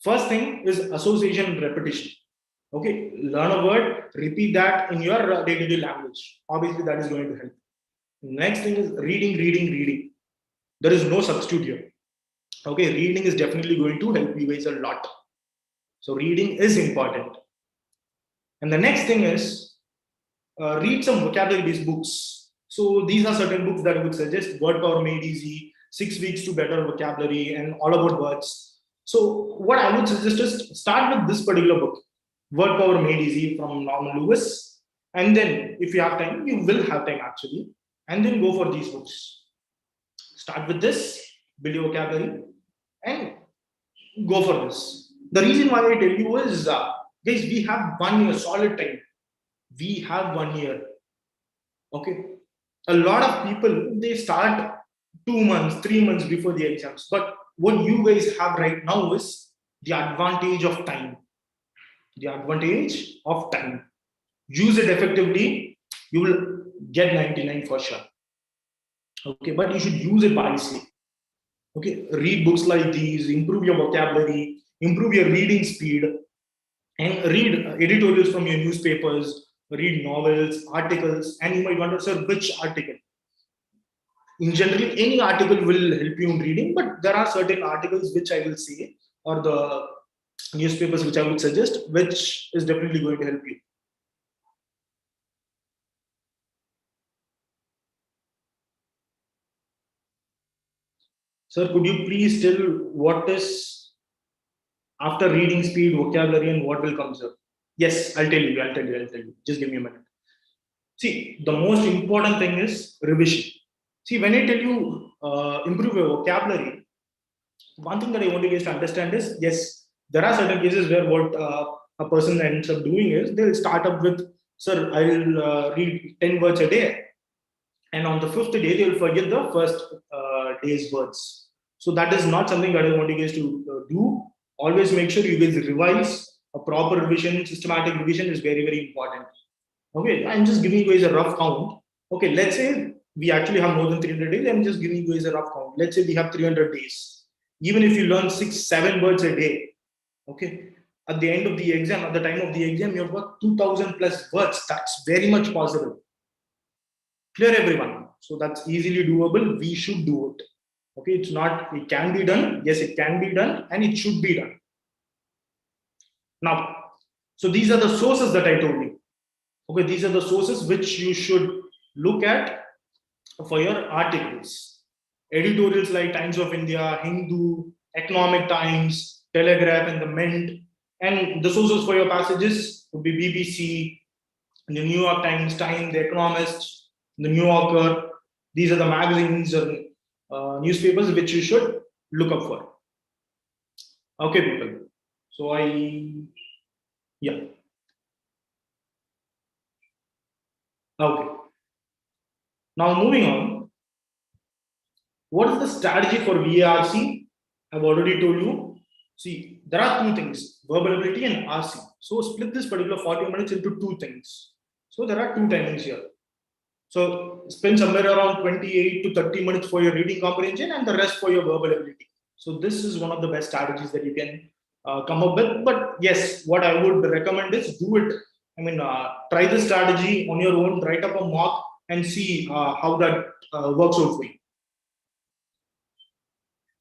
First thing is association and repetition. Okay, learn a word, repeat that in your day-to-day language. Obviously, that is going to help. Next thing is reading, reading, reading. There is no substitute here. Okay, reading is definitely going to help you guys a lot. So reading is important. And the next thing is read some vocabulary-based books. So these are certain books that I would suggest: Word Power Made Easy, 6 Weeks to Better Vocabulary, and All About Words. So what I would suggest is start with this particular book, Word Power Made Easy from Norman Lewis. And then if you have time, you will have time actually, and then go for these books. Start with this, build your vocabulary, and go for this. The reason why I tell you is, guys, we have 1 year solid time. We have 1 year. Okay. A lot of people, they start 2 months, 3 months before the exams. But what you guys have right now is the advantage of time. The advantage of time. Use it effectively, you will get 99 for sure. Okay, but you should use it wisely. Okay, read books like these, improve your vocabulary, improve your reading speed, and read editorials from your newspapers, read novels, articles, and you might wonder, sir, which article? In general, any article will help you in reading, but there are certain articles which I will say, or the newspapers which I would suggest, which is definitely going to help you. Sir, could you please tell what is after reading speed, vocabulary, and what will come, sir? Yes, I'll tell you. I'll tell you. I'll tell you. Just give me a minute. See, the most important thing is revision. See, when I tell you improve your vocabulary, one thing that I want you guys to understand is, yes, there are certain cases where what a person ends up doing is they'll start up with, sir, I will read 10 words a day. And on the fifth day, they will forget the first day's words. So that is not something that I want you guys to do. Always make sure you guys revise. A proper revision, systematic revision is very, very important. Okay, I'm just giving you guys a rough count. Okay, let's say we actually have more than 300 days. I'm just giving you guys a rough count. Let's say we have 300 days. Even if you learn 6-7 words a day, okay, at the end of the exam, at the time of the exam, you've got 2000 plus words. That's very much possible. Clear, everyone? So that's easily doable. We should do it. Okay, it's not, it can be done. Yes, it can be done, and it should be done. Now, so these are the sources that I told you. Okay, these are the sources which you should look at for your articles. Editorials like Times of India, Hindu, Economic Times, Telegraph, and the Mint. And the sources for your passages would be BBC, the New York Times, Time, The Economist, The New Yorker. These are the magazines newspapers which you should look up for. Okay, people. So yeah. Okay. Now moving on. What is the strategy for VARC? I've already told you. See, there are two things, verbal ability and RC. So split this particular 40 minutes into two things. So there are two timings here. So spend somewhere around 28 to 30 minutes for your reading comprehension and the rest for your verbal ability. So this is one of the best strategies that you can come up with. But yes, what I would recommend is do it. I mean, try this strategy on your own, write up a mock and see how that works out for you.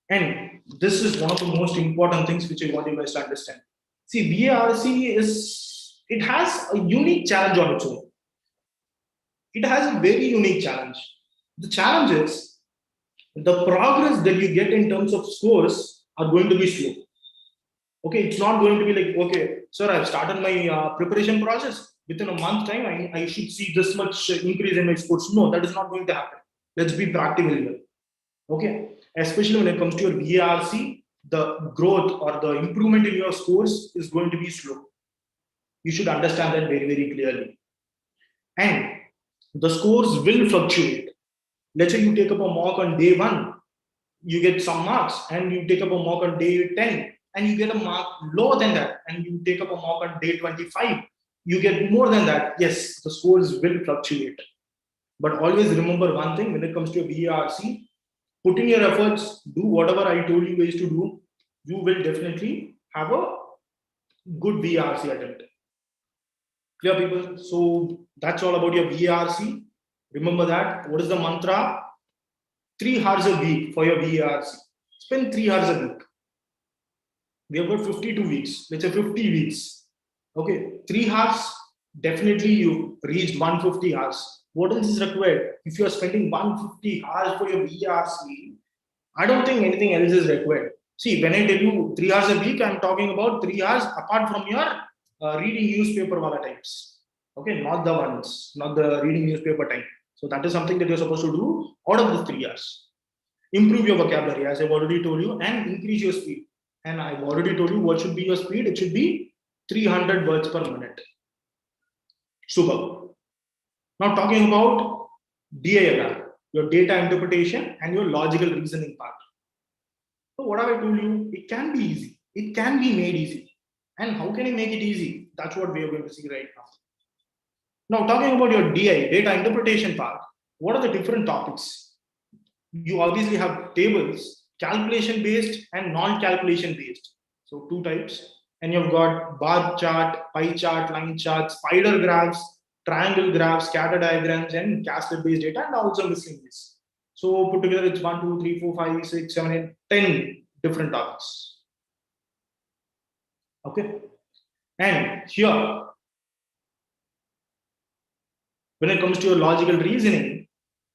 And this is one of the most important things which I want you guys to understand. See, it has a unique challenge on its own. It has a very unique challenge. The challenge is the progress that you get in terms of scores are going to be slow. Okay, it's not going to be like, okay, sir, I've started my preparation process. Within a month time, I should see this much increase in my scores. No, that is not going to happen. Let's be practical here. Okay, especially when it comes to your VARC, the growth or the improvement in your scores is going to be slow. You should understand that very, very clearly. And the scores will fluctuate. Let's say you take up a mock on day 1, you get some marks, and you take up a mock on day 10, and you get a mark lower than that, and you take up a mock on day 25, you get more than that. Yes, the scores will fluctuate. But always remember one thing when it comes to VARC, put in your efforts, do whatever I told you guys to do, you will definitely have a good VARC attempt. Clear, people? So that's all about your VARC. Remember that. What is the mantra? 3 hours a week for your VARC. Spend 3 hours a week. We have got 52 weeks. Let's say 50 weeks. Okay, 3 hours, definitely you reached 150 hours. What else is required? If you are spending 150 hours for your VARC, I don't think anything else is required. See, when I tell you 3 hours a week, I'm talking about 3 hours apart from your reading newspaper times. Okay, not the reading newspaper time. So that is something that you're supposed to do out of the 3 hours. Improve your vocabulary, as I've already told you, and increase your speed. And I've already told you what should be your speed. It should be 300 words per minute. Super. Now talking about DILR, your data interpretation and your logical reasoning part. So what have I told you? It can be easy. It can be made easy. And how can I make it easy? That's what we are going to see right now. Now talking about your DI, data interpretation part, what are the different topics? You obviously have tables, calculation based and non-calculation based. So 2 types. And you've got bar chart, pie chart, line charts, spider graphs, triangle graphs, scatter diagrams, and cascade based data, and also miscellaneous. So put together it's 1, 2, 3, 4, 5, 6, 7, 8, 10 different topics. Okay. And here, when it comes to your logical reasoning,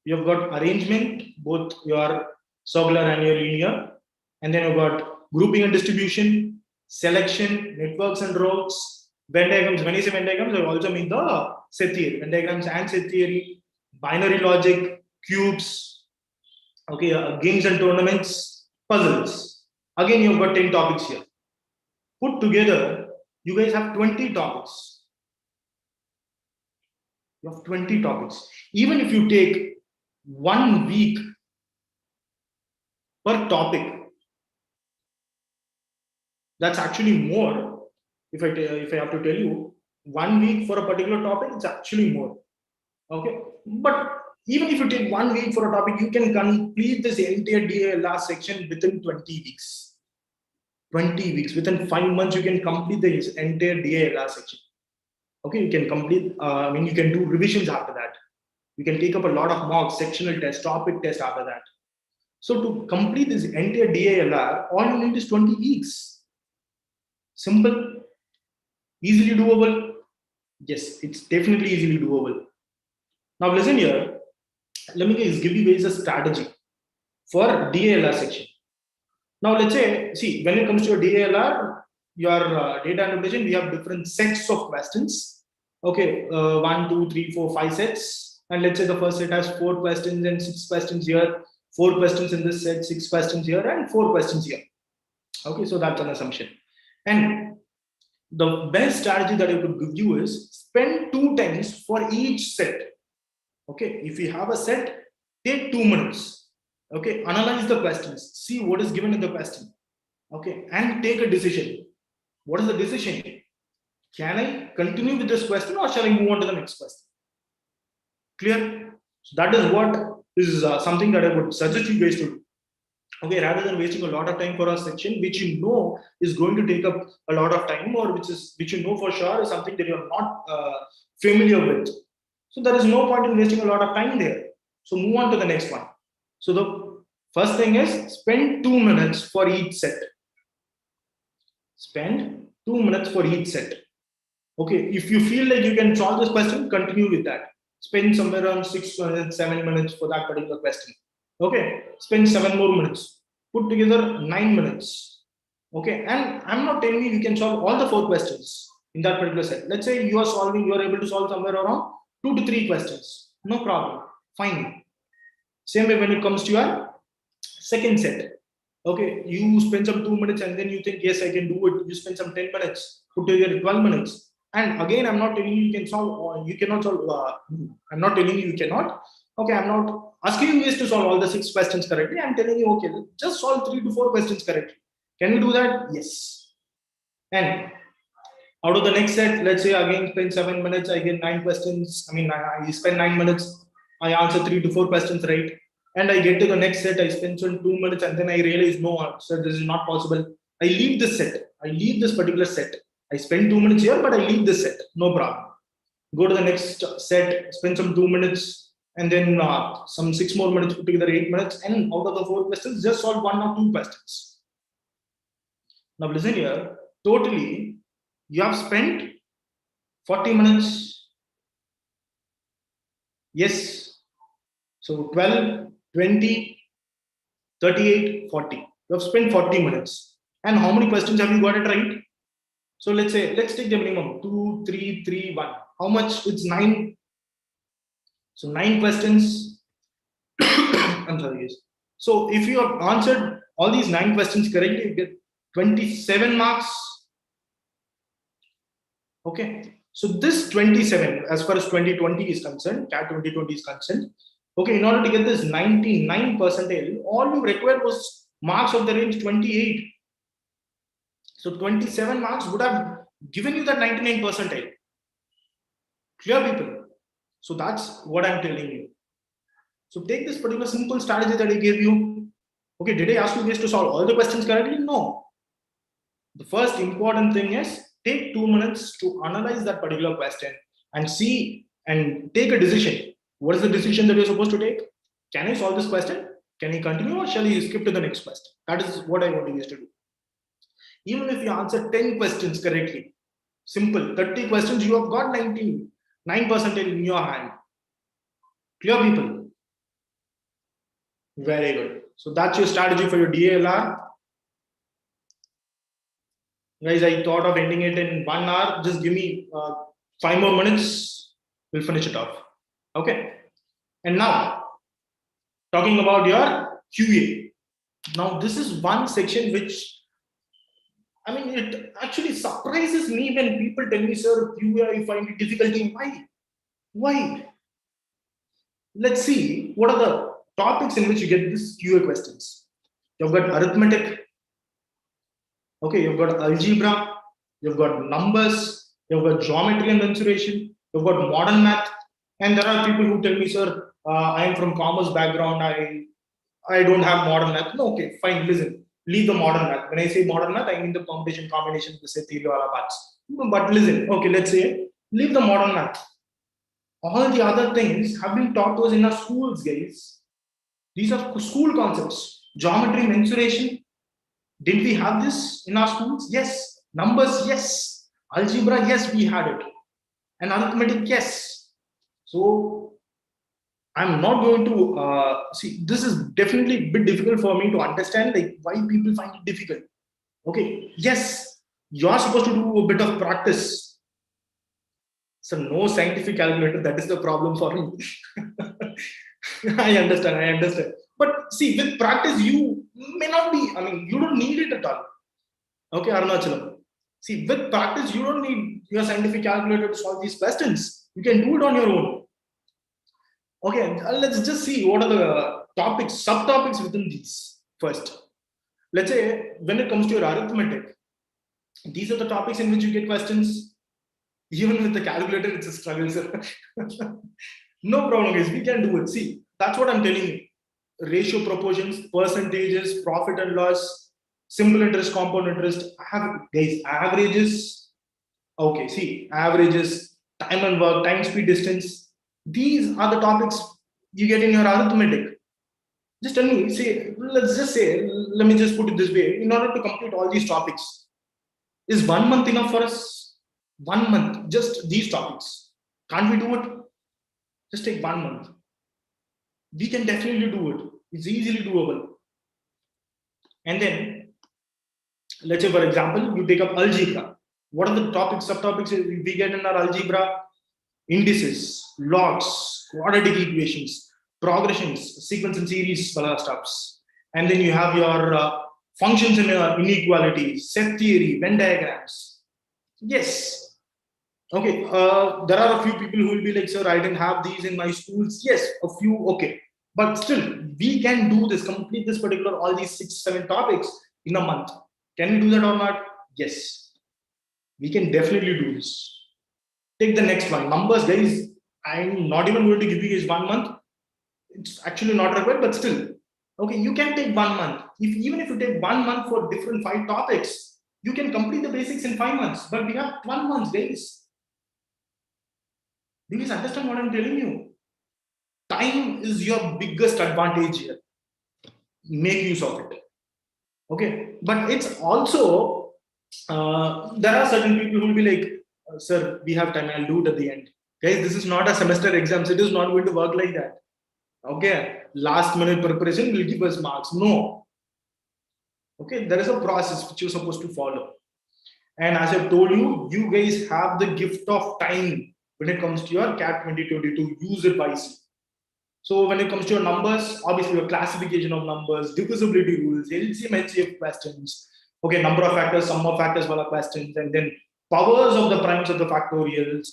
you've got arrangement, both your circular and your linear, and then you've got grouping and distribution, selection, networks and rows, Venn diagrams. When I say Venn diagrams, I also mean the set theory, Venn diagrams and set theory, binary logic, cubes, okay, games and tournaments, puzzles. Again, you've got 10 topics here. Put together, you guys have 20 topics. You have 20 topics. Even if you take 1 week per topic, that's actually more. If I have to tell you, 1 week for a particular topic, it's actually more. Okay, but even if you take 1 week for a topic, you can complete this entire DLR section within 20 weeks. 20 weeks, within 5 months, you can complete the entire DLR section. Okay, you can complete, you can do revisions after that. You can take up a lot of mocks, sectional tests, topic tests after that. So to complete this entire DILR, all you need is 20 weeks. Simple, easily doable. Yes, it's definitely easily doable. Now listen here, let me give you guys a strategy for DILR section. Now let's say, see, when it comes to your DILR, your data interpretation, we have different sets of questions. Okay, 1, 2, 3, 4, 5 sets. And let's say the first set has 4 questions and 6 questions here. 4 questions in this set, 6 questions here, and 4 questions here. Okay, so that's an assumption. And the best strategy that I could give you is spend 2 times for each set. Okay, if you have a set, take 2 minutes. Okay, analyze the questions, see what is given in the question. Okay, and take a decision. What is the decision? Can I continue with this question or shall I move on to the next question? Clear? So that is what is something that I would suggest you guys to do. Okay, rather than wasting a lot of time for a section which you know is going to take up a lot of time, or which you know for sure is something that you're not familiar with. So there is no point in wasting a lot of time there. So move on to the next one. So the first thing is spend 2 minutes for each set. Spend 2 minutes for each set. Okay, if you feel like you can solve this question, continue with that. Spend somewhere around 6 minutes, 7 minutes for that particular question. Okay, spend 7 more minutes. Put together 9 minutes. Okay, and I'm not telling you can solve all the 4 questions in that particular set. Let's say you are able to solve somewhere around 2 to 3 questions. No problem. Fine. Same way when it comes to your second set. Okay, you spend some 2 minutes and then you think, yes, I can do it. You spend some 10 minutes, put together 12 minutes. And again, I'm not telling you can solve, or you cannot solve. I'm not telling you cannot. Okay, I'm not asking you guys to solve all the 6 questions correctly. I'm telling you, okay, just solve 3 to 4 questions correctly. Can we do that? Yes. And out of the next set, let's say again spend 7 minutes, I get 9 questions. I spend 9 minutes, I answer 3 to 4 questions right. And I get to the next set, I spend some 2 minutes, and then I realize, no, sir, this is not possible. I leave this set. I leave this particular set. I spend 2 minutes here, but I leave this set. No problem. Go to the next set, spend some 2 minutes, and then some 6 more minutes, put together 8 minutes. And out of the 4 questions, just solve 1 or 2 questions. Now listen here. Totally, you have spent 40 minutes. Yes. So 12, 20, 38, 40. You have spent 40 minutes. And how many questions have you got it right? So let's take the minimum 2, 3, 3, 1. How much? It's 9. So 9 questions. I'm sorry, yes. So if you have answered all these 9 questions correctly, you get 27 marks. Okay. So this 27, as far as 2020 is concerned, CAT 2020 is concerned. Okay, in order to get this 99 percentile, all you required was marks of the range 28. So 27 marks would have given you that 99 percentile. Clear, people? So that's what I'm telling you. So take this particular simple strategy that I gave you. Okay, did I ask you guys to solve all the questions correctly? No. The first important thing is take 2 minutes to analyze that particular question and see and take a decision. What is the decision that you're supposed to take? Can I solve this question? Can I continue, or shall I skip to the next question? That is what I want you guys to do. Even if you answer 10 questions correctly, simple, 30 questions, you have got 99% in your hand. Clear, people? Very good. So that's your strategy for your DLR. Guys, I thought of ending it in 1 hour. Just give me 5 more minutes. We'll finish it off. Okay. And now, talking about your QA. Now, this is one section which, it actually surprises me when people tell me, sir, QA, I find it difficult. Why? Let's see what are the topics in which you get these QA questions. You've got arithmetic. Okay, you've got algebra. You've got numbers. You've got geometry and mensuration. You've got modern math. And there are people who tell me, sir, I am from commerce background. I don't have modern math. No, okay, fine. Listen, leave the modern math. When I say modern math, I mean the permutation, combination, the set theory, wala parts. But listen, okay, let's say leave the modern math. All the other things have been taught to us in our schools, guys. These are school concepts. Geometry, mensuration. Did we have this in our schools? Yes. Numbers, yes. Algebra, yes, we had it. And arithmetic, yes. So I'm not going to see. This is definitely a bit difficult for me to understand, like why people find it difficult. Okay, yes, you're supposed to do a bit of practice. So no scientific calculator. That is the problem for me. I understand. But see, with practice, you may not be, you don't need it at all. Okay, Arunachalam. See, with practice, you don't need your scientific calculator to solve these questions. You can do it on your own. Okay, let's just see what are the topics, subtopics within these first. Let's say when it comes to your arithmetic, these are the topics in which you get questions. Even with the calculator, it's a struggle, sir. No problem, guys. We can do it. See, that's what I'm telling you. Ratio proportions, percentages, profit and loss, simple interest, compound interest. Guys, averages. Okay, see, averages, time and work, time, speed, distance. These are the topics you get in your arithmetic. Just tell me, let me just put it this way. In order to complete all these topics, is 1 month enough for us? 1 month, just these topics. Can't we do it? Just take 1 month. We can definitely do it. It's easily doable. And then, let's say, for example, you take up algebra. What are the topics, subtopics we get in our algebra? Indices, logs, quadratic equations, progressions, sequence and series stuffs. And then you have your functions and inequalities, set theory, Venn diagrams. Yes. Okay. There are a few people who will be like, sir, I didn't have these in my schools. Yes, a few. Okay. But still, we can do this, complete this particular, all these 6-7 topics in a month. Can we do that or not? Yes. We can definitely do this. Take the next one. Numbers, guys. I'm not even going to give you guys 1 month. It's actually not required, but still. Okay, you can take 1 month. Even if you take 1 month for different 5 topics, you can complete the basics in 5 months. But we have 12 months, guys. Do you guys understand what I'm telling you? Time is your biggest advantage here. Make use of it. Okay, but it's also, there are certain people who will be like, sir, we have time, I'll do it at the end. Guys, this is not a semester exam. It is not going to work like that. Okay, last minute preparation will give us marks. No. Okay, there is a process which you're supposed to follow. And as I've told you, you guys have the gift of time when it comes to your CAT 2022. Use it wisely. So when it comes to your numbers, obviously your classification of numbers, divisibility rules, LCM, HCF questions, okay, number of factors, sum of factors, wala questions, and then powers of the primes of the factorials,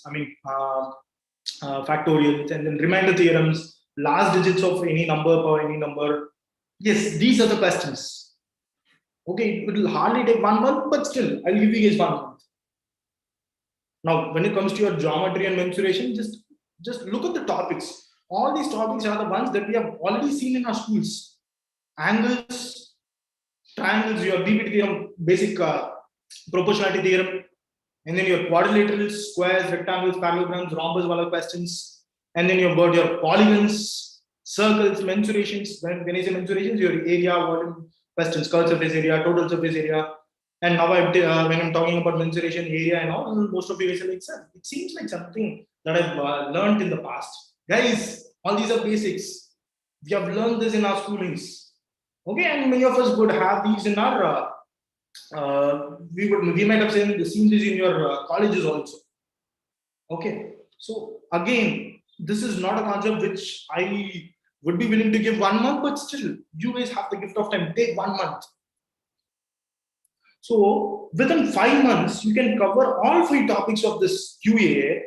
factorials, and then remainder theorems, last digits of any number, power any number. Yes, these are the questions. Okay, it will hardly take 1 month, but still, I'll give you guys 1 month. Now, when it comes to your geometry and mensuration, just look at the topics. All these topics are the ones that we have already seen in our schools. Angles, triangles, your BPT theorem, basic proportionality theorem, and then your quadrilaterals, squares, rectangles, parallelograms, rhombus, wala questions, and then you've got your polygons, circles, mensurations. When I say mensurations, your area, volume questions, curved surface area, total surface area. And now when I'm talking about mensuration area and all, most of you guys are like, sir, it seems like something that I've learned in the past. Guys, all these are basics. We have learned this in our schoolings. Okay, and many of us would have these in our, we might have seen this in your colleges also. Okay, so again, this is not a concept which I would be willing to give 1 month, but still, you guys have the gift of time. Take 1 month. So within 5 months, you can cover all 3 topics of this QA,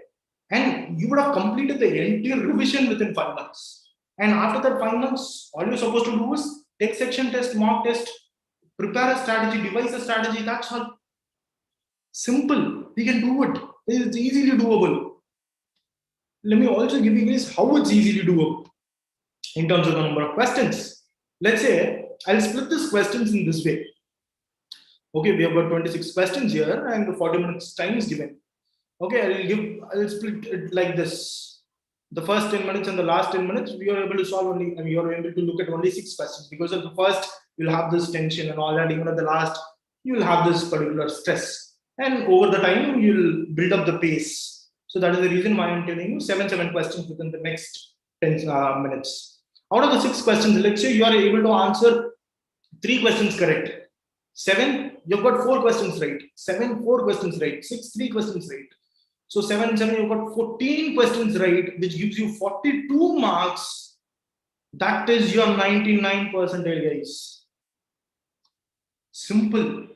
and you would have completed the entire revision within 5 months. And after that 5 months, all you're supposed to do is take section test, mock test, prepare a strategy, devise a strategy. That's all. Simple. We can do it. It's easily doable. Let me also give you guys how it's easily doable in terms of the number of questions. Let's say I'll split these questions in this way. Okay, we have got 26 questions here and 40 minutes time is given. Okay, I'll split it like this. The first 10 minutes and the last 10 minutes, we are able to solve only, you are able to look at only 6 questions, because at the first, you'll have this tension and all that. Even at the last, you'll have this particular stress. And over the time, you'll build up the pace. So that is the reason why I'm telling you 7 questions within the next 10 minutes. Out of the 6 questions, let's say you are able to answer 3 questions correct. 7, you've got 4 questions right. 7, 4 questions right. 6, 3 questions right. So 7, you've got 14 questions right, which gives you 42 marks That is your 99 percentile, guys. Simple,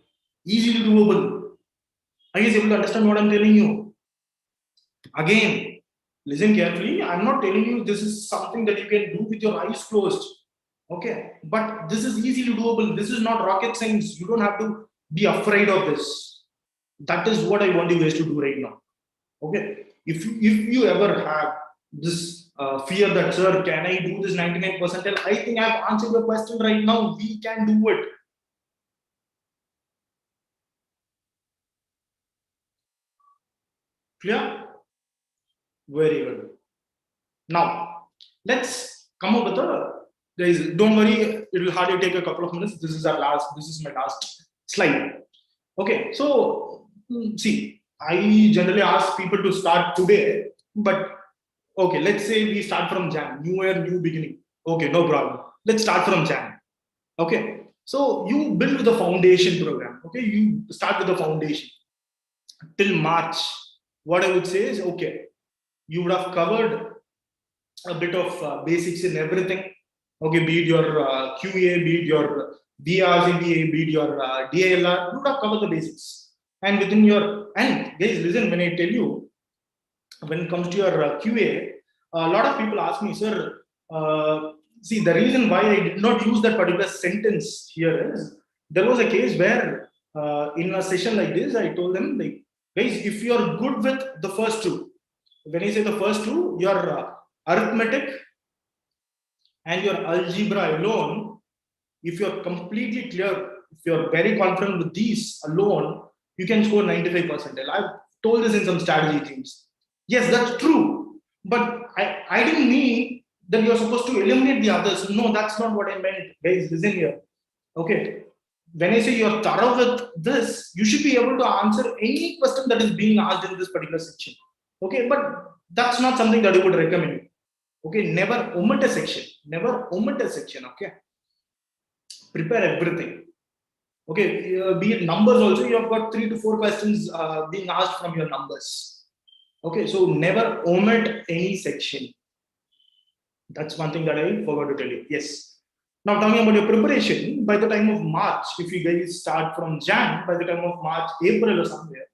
easily doable. Are you able to understand what I'm telling you? Again, listen carefully. I'm not telling you this is something that you can do with your eyes closed. Okay, but this is easily doable. This is not rocket science. You don't have to be afraid of this. That is what I want you guys to do right now. Okay, if you ever have this fear that, sir, can I do this 99 percentile? I think I've answered your question right now. We can do it. Clear? Very good. Now, let's come up with a, guys, don't worry, it will hardly take a couple of minutes. This is my last slide. Okay, so see, I generally ask people to start today, but okay, let's say we start from Jan, new year, new beginning. Okay, no problem. Let's start from Jan. Okay, so you build with the foundation program. Okay, you start with the foundation till March. What I would say is, okay, you would have covered a bit of basics in everything. Okay, be it your QA, be it your BRCBA, be it your DALR, you would have covered the basics. And within your, and guys, listen, when I tell you, when it comes to your QA, a lot of people ask me, sir, see, the reason why I did not use that particular sentence here is there was a case where in a session like this, I told them, like, guys, if you're good with the first two, when I say the first two, your arithmetic and your algebra alone, if you're completely clear, if you're very confident with these alone, you can score 95 percentile. I've told this in some strategy teams. Yes, that's true. But I didn't mean that you're supposed to eliminate the others. No, that's not what I meant. Guys, listen here. Okay. When I say you're thorough with this, you should be able to answer any question that is being asked in this particular section. Okay, but that's not something that I would recommend. Okay, never omit a section. Never omit a section. Okay, prepare everything. Okay, be it numbers also, you have got 3 to 4 questions being asked from your numbers. Okay, so never omit any section. That's one thing that I forgot to tell you. Yes. Now, talking about your preparation, by the time of March, if you guys start from Jan, by the time of March, April, or somewhere,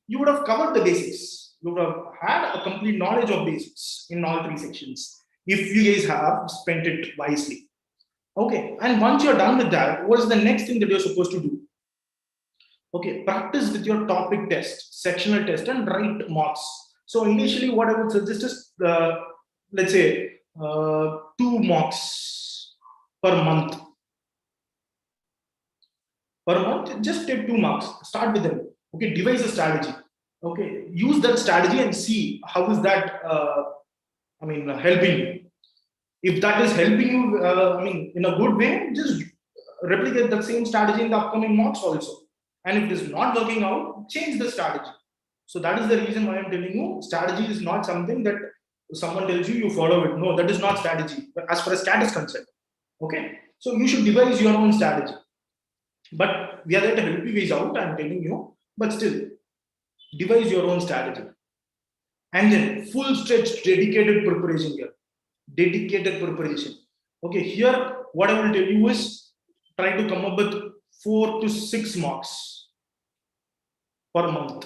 you would have covered the basics. You would have had a complete knowledge of basics in all 3 sections if you guys have spent it wisely. Okay, and once you're done with that, what is the next thing that you're supposed to do? Okay, practice with your topic test, sectional test, and write mocks. So initially, what I would suggest is, let's say, 2 mocks per month. Per month, just take 2 marks. Start with them. Okay, devise a strategy. Okay, use that strategy and see how is that. Helping you. If that is helping you, in a good way, just replicate that same strategy in the upcoming mocks also. And if it is not working out, change the strategy. So that is the reason why I'm telling you, strategy is not something that someone tells you, you follow it. No, that is not strategy. As far as stat is concerned. Okay, so you should devise your own strategy. But we are there to help you guys out. I'm telling you, but still, devise your own strategy. And then full stretch dedicated preparation here. Dedicated preparation. Okay, here what I will tell you is try to come up with 4 to 6 marks per month.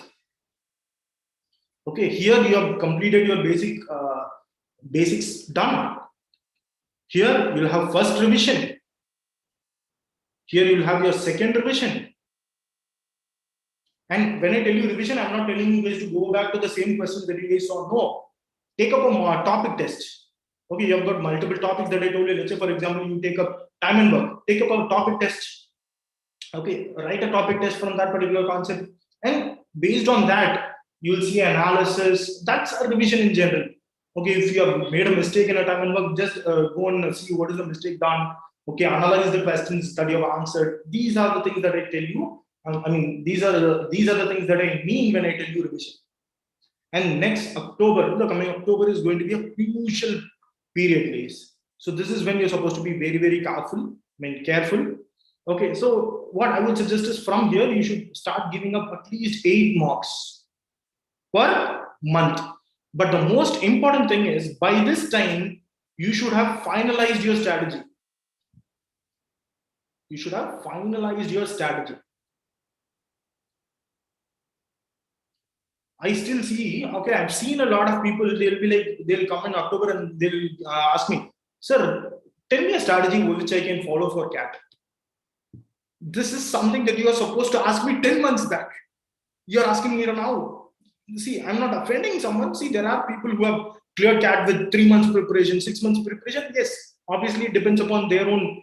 Okay, here you have completed your basics done. Here you'll have first revision. Here you'll have your second revision. And when I tell you revision, I'm not telling you guys to go back to the same questions that you guys saw. No, take up a topic test. Okay, you have got multiple topics that I told you. Let's say, for example, you take up time and work. Take up a topic test. Okay, write a topic test from that particular concept. And based on that, you'll see analysis. That's a revision in general. Okay, if you have made a mistake in a time and work, just go and see what is the mistake done. Okay, analyze the questions that you have answered. These are the things that I tell you. These are the things that I mean when I tell you revision. And next October, the coming October is going to be a crucial period, guys. So this is when you're supposed to be very, very careful. Okay, so what I would suggest is from here, you should start giving up at least 8 marks per month. But the most important thing is by this time, You should have finalized your strategy. You should have finalized your strategy. I still see, okay, I've seen a lot of people, they'll be like, they'll come in October and they'll ask me, sir, tell me a strategy which I can follow for CAT. This is something that you are supposed to ask me 10 months back. You're asking me now. See, I'm not offending someone. See, there are people who have cleared CAT with 3 months preparation, 6 months preparation. Yes, obviously it depends upon their own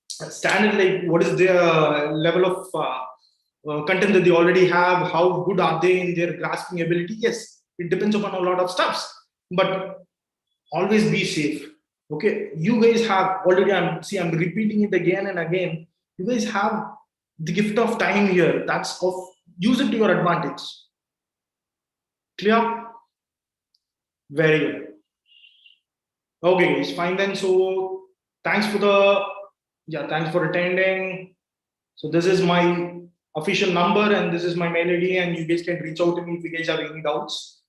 standard, like what is their level of content that they already have, how good are they in their grasping ability. Yes, it depends upon a lot of stuffs, but always be safe. Okay, you guys have already, I'm repeating it again and again. You guys have the gift of time here. That's of use it to your advantage. Clear? Very good. Okay, guys, fine then. So thanks for thanks for attending. So this is my official number and this is my mail ID, and you guys can reach out to me if you guys have any doubts.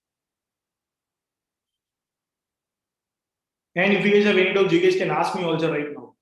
And if you guys have any doubts, you guys can ask me also right now.